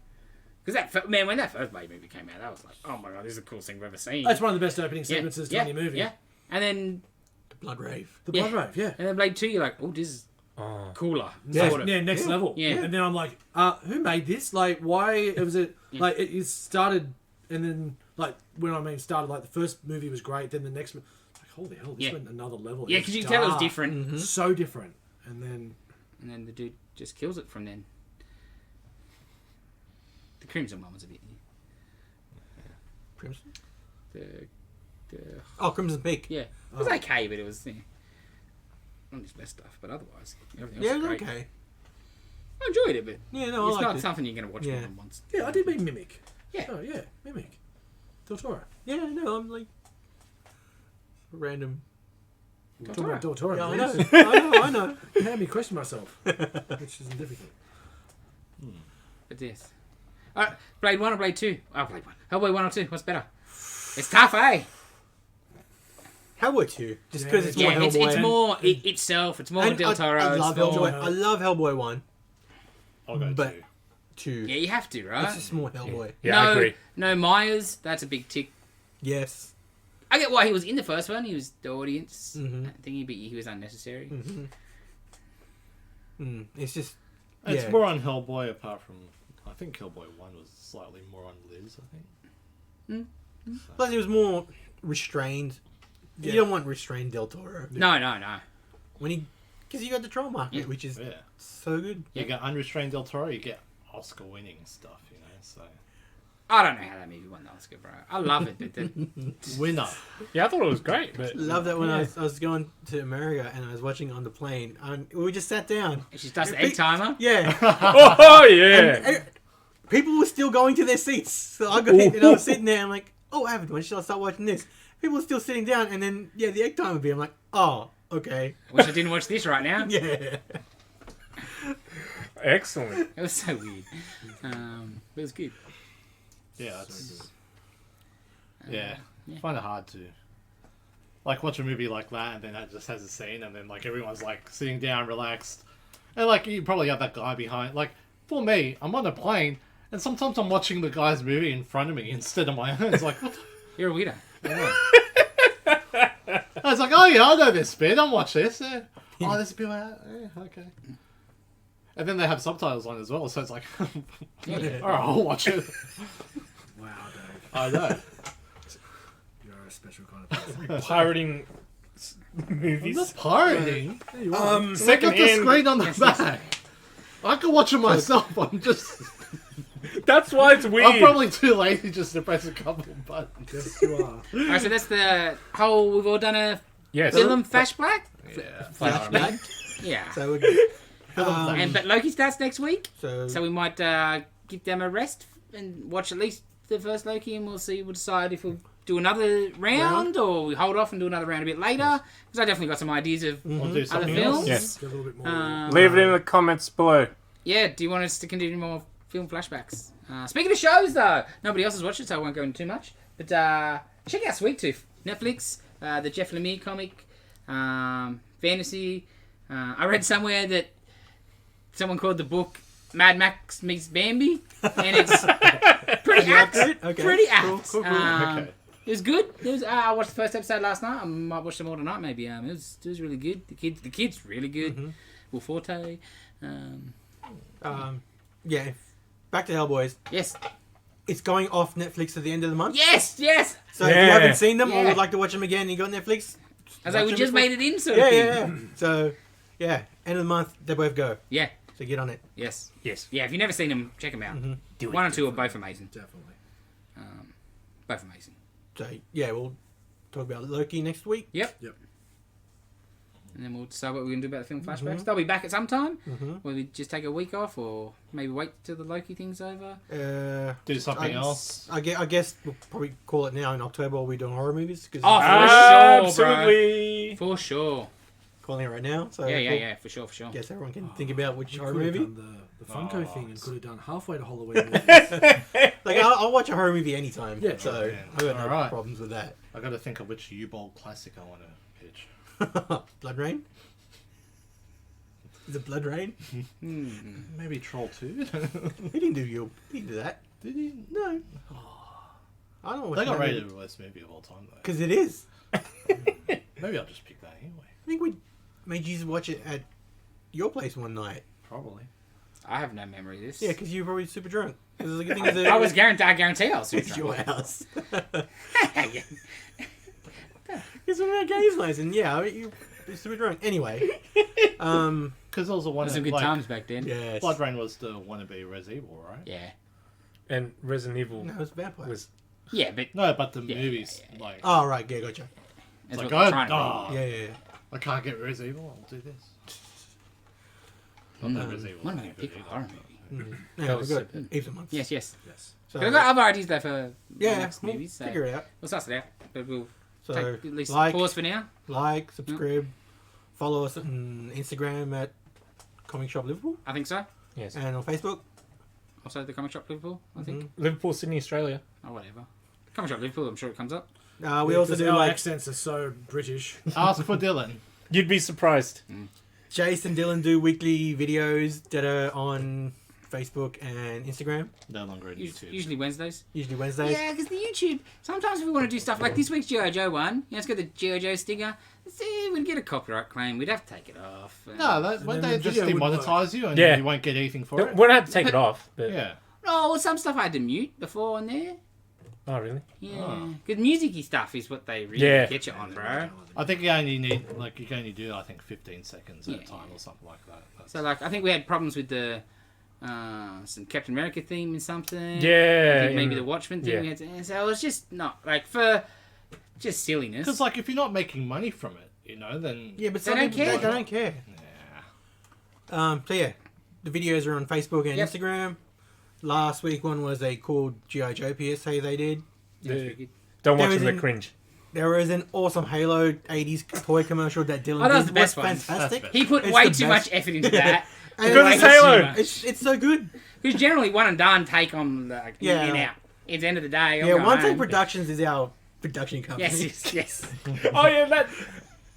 Because when that first Blade movie came out, that was like, oh my god, this is the coolest thing I've ever seen.
That's one of the best opening
yeah.
sequences
yeah.
to any movie.
Yeah, and then
The Blood Rave.
The
Yeah.
Blood Rave, yeah.
and then Blade 2, you're like, oh, this is
Oh.
cooler.
Yeah.
Sort of.
Yeah, next level.
Yeah.
And then I'm like, who made this? Like, why was it like it started and then like when I mean started like the first movie was great, then the next one like holy hell, this
Yeah.
went another level.
Yeah,
It's
because you can tell it was
dark.
different,
So different. And then
and then the dude just kills it from then. The Crimson one was a bit.
Crimson?
The
Oh, Crimson Peak.
yeah, it was okay, but it was not his best stuff. But otherwise, everything else
Yeah,
was
it was
great.
okay.
I enjoyed it, but
Yeah, no,
it's
I
not
liked it.
something you're gonna watch
Yeah.
more than once.
yeah, I did mean Mimic.
Yeah.
Oh yeah, Mimic. Del Toro.
Yeah, no, I'm like random.
Del
Talking about
Toro.
Del Toro.
Yeah, I
please.
know. I know.
You had me question myself, which isn't difficult.
But yes. Alright, Blade 1 or Blade 2? Oh, Blade 1. Hellboy 1 or 2? What's better? It's tough, eh?
Hellboy 2, just
Yeah,
because it's more
Yeah,
Hellboy.
it's more itself. It's more
And
Del Toro.
I love
it's more-
Hellboy. I love Hellboy 1,
I'll go
but
2.
2.
Yeah, you have to, right?
It's just more Hellboy.
Yeah,
no,
I agree.
No, Myers, that's a big tick.
Yes.
I get why he was in the first one. He was the audience
Mhm.
thingy, but he was unnecessary.
It's just.
It's
yeah.
more on Hellboy, apart from I think Hellboy 1 was slightly more on Liz. I think.
Plus, it was more restrained.
Yeah.
You don't want restrained Del Toro
No.
when he, because you got the troll market,
Yeah.
which is
Yeah,
so good.
you get unrestrained Del Toro, you get Oscar-winning stuff. You know, so
I don't know how that movie won the Oscar, bro. I love it, but then
winner.
Yeah, I thought it was great, but
Love that when I was going to America and I was watching on the plane. We just sat down.
she does the egg timer.
Yeah.
oh yeah.
And people were still going to their seats. So I got and I was sitting there. I'm like, oh, I haven't. When should I start watching this? People were still sitting down, and then the egg time would be. I'm like, oh, okay,
Wish I didn't watch this right now.
yeah.
Excellent.
It was so weird. It was good.
Yeah, it's,
Yeah.
find it hard to like watch a movie like that, and then it just has a scene, and then like everyone's like sitting down, relaxed, and like you probably have that guy behind. Like for me, I'm on a plane, and sometimes I'm watching the guy's movie in front of me instead of my own. It's like, what the
You're a weirdo.
I was like, oh yeah, I know this bit. I'll watch this. Yeah. Oh, there's a bit like that. Yeah, okay. And then they have subtitles on as well, so it's like, all right, I'll watch it.
Wow, Dave,
I know.
you're a special kind of person.
Pirating
I'm
movies.
not pirating.
Yeah, you are.
Look
Second
at the
hand.
screen on the back. I can watch it myself. I'm just.
That's why it's weird.
I'm probably too lazy just to press a couple of buttons.
Yes, you are.
Alright, so that's the whole. We've all done a
Yes.
film flashback.
Yeah.
Flashback.
Yeah.
So we're,
But Loki starts next week,
so
so we might give them a rest and watch at least the first Loki, and we'll see. We'll decide if we'll do another round or we hold off and do another round a bit later. Because I definitely got some ideas of
We'll do
other
something
films.
else.
Yes.
Get a little bit more.
Leave it in the comments below.
Yeah, do you want us to continue more film flashbacks? Speaking of shows, though, nobody else has watched it, so I won't go into too much. But check out Sweet Tooth, Netflix, the Jeff Lemire comic, fantasy. I read somewhere that someone called the book Mad Max meets Bambi, and it's pretty apt.
Okay.
Pretty apt.
Cool.
Okay.
It was good. It was, I watched the first episode last night. I might watch them all tonight, maybe. It was really good. The kid's really good. Will Forte.
yeah. Back to Hellboys.
Yes.
It's going off Netflix at the end of the month.
Yes.
So if you
Yeah.
haven't seen them or
Yeah.
would like to watch them again, you got Netflix.
I was like, we
watch
just
them
made it in, sort
Yeah,
of thing.
yeah. So yeah, end of the month they both go.
Yeah.
So get on it.
Yes.
Yes.
Yeah, if you've never seen them, check them out.
Do it.
One and two are both amazing.
Definitely.
Both amazing.
So yeah, we'll talk about Loki next week.
Yep.
Yep.
And then we'll decide what we're going to do about the film flashbacks. They'll be back at some time.
Mm-hmm.
Will we just take a week off or maybe wait till the Loki thing's over?
Do something else.
I guess we'll probably call it now in October. Are we doing horror movies? Cause
Oh,
I'm
for sure, bro.
Absolutely.
For sure.
calling it right now. So
Yeah,
we'll-
yeah. For sure.
Guess everyone can think about which
We
horror
could have
movie.
done the Funko
Oh,
thing and
it's-
could have done halfway to Halloween.
Like I'll watch a horror movie anytime.
Yeah.
So
Oh, man.
I got no
Alright.
problems with that.
I got to think of which U-Bolt classic I want to pitch.
Blood Rain. Is it Blood Rain?
Maybe Troll 2.
He didn't do that.
Did he?
No. I don't know what
They got rated the worst movie of all time though.
because it is.
Maybe I'll just pick that anyway.
I think we made you watch it at your place one night.
Probably.
I have no memory of this.
Yeah, because you were probably super drunk. Because the good thing is
I was guaranteed. I guarantee I was super
it's your
drunk.
house.
Yeah.
It's one of our games nights, and yeah, you're super drunk. Anyway,
Because it was a one.
Some good times back then.
yes.
Blood Rain was the wannabe Res Evil, right?
Yeah.
And Resident Evil
No, it's vampires.
was
Yeah, but
No, but the
Yeah,
movies
yeah,
like.
Oh right, yeah, gotcha.
that's
like,
what they're trying to
Yeah, yeah, yeah.
I can't get Res Evil. I'll do this.
do.
Not that Res Evil.
What am I going to pick for a horror movie?
Yeah,
was
we've got heaps of months.
Yes, yes.
yes.
So,
I've got other ideas though for
yeah,
next
we'll
movies. So
figure it out.
we'll suss it out. But we'll
So
take at least
like,
pause for now.
subscribe, follow us on Instagram at Comic Shop Liverpool
I think so.
yes.
and on Facebook.
Also, the Comic Shop Liverpool, I think.
Liverpool, Sydney, Australia.
Or whatever. Comic Shop Liverpool, I'm sure it comes up.
We also do
our
like
accents are so British.
Ask for Dylan.
You'd be surprised.
Chase and Dylan do weekly videos that are on Facebook and Instagram.
No longer in YouTube.
Usually Wednesdays.
Usually Wednesdays.
Yeah, because the YouTube, sometimes if we want to do stuff like this week's G.I. Joe one, it's got the G.I. Joe stinger. See, we'd get a copyright claim. We'd have to take it off.
No, that, won't
then
they
the
just
video wouldn't
demonetize you and
Yeah.
you won't get anything for
We
it?
don't have to take it off. But...
Yeah.
Oh, well, some stuff I had to mute before on there.
Oh, really?
Yeah. Because musicy stuff is what they really
Yeah.
get you on, bro.
I think you only need, like, you can only do, I think, 15 seconds at
Yeah.
a time or something like that. That's,
So, like, I think we had problems with the some Captain America theme and something. I
Yeah.
think maybe
in-
the Watchmen thing.
yeah.
We had to, so it was just not, like, for just silliness.
because, like, if you're not making money from it, you know, then...
Yeah, but
They
some
don't
people
care.
They don't care.
Yeah.
So yeah, the videos are on Facebook and
Yep.
Instagram. Last week one was a called G.I. Joe PSA they did.
Yeah, it's pretty good.
Don't watch
There
them,
was
they're
in-
cringe.
There was an awesome Halo 80s toy commercial that Dylan
Oh, that was
did.
the best
was
one.
fantastic.
That's
He put
It's
way
the
too
best.
much effort into that.
And
Because
Way
it's
too
Halo.
much.
it's so good.
Because generally one and done take on the
Yeah.
in and out. At the end of the day, I'm
Yeah,
going
One Take
home.
Productions is our production company.
Yes, yes, yes.
Oh, yeah, that...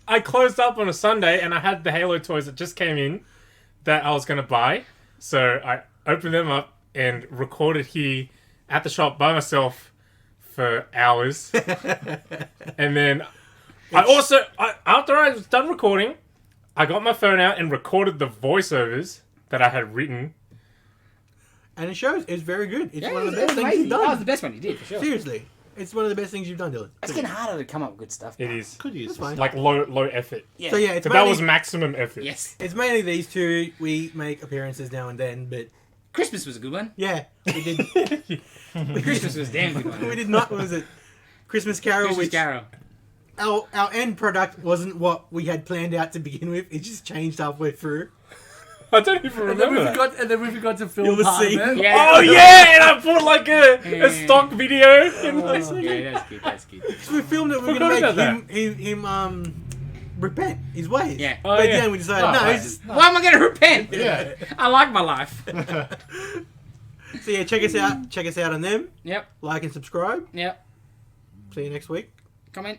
I closed up on a Sunday and I had the Halo toys that just came in that I was going to buy. So I opened them up and recorded here at the shop by myself for hours. And then after I was done recording, I got my phone out and recorded the voiceovers that I had written.
And it shows. It's very good. It's
Yeah,
one of the
it
best
was
things
amazing.
you've
That was
done.
the best one you did, for sure.
Seriously. It's one of the best things you've done, Dylan.
It's getting harder to come up with good stuff.
It is.
Could use
That's
this.
fine.
Like low effort.
Yeah.
So yeah, it's
But that
mainly,
was maximum effort.
Yes.
it's mainly these two. We make appearances now and then, but
Christmas was a good one.
Yeah, we did.
Christmas was a damn good one.
We did not. What was it? Christmas Carol.
Christmas
which
Carol.
our end product wasn't what we had planned out to begin with. It just changed halfway through.
I don't even remember that.
And then we forgot to film
You'll
part of
see.
it.
Yeah.
Oh yeah, and I put like a stock video. In like,
Yeah, that's good. That's good.
So we filmed it. We were
Forgot
gonna
about
make him repent his ways.
Yeah.
Oh,
But
yeah.
then we decided
Oh,
no.
right.
It's just,
Why am I going to repent?
Yeah.
I like my life.
so yeah, check us out. Check us out on them.
Yep.
Like and subscribe.
Yep.
See you next week.
Comment.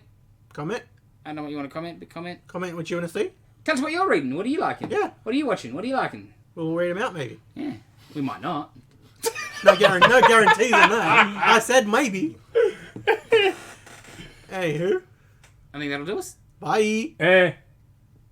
Comment.
I don't know what you want to comment, but comment.
Comment what you want to see.
Tell us what you're reading. What are you liking?
Yeah.
What are you watching? What are you liking?
We'll read them out maybe.
Yeah. We might not.
No guarantees on that. I said maybe. Anywho,
I think that'll do us.
bye.
Eh.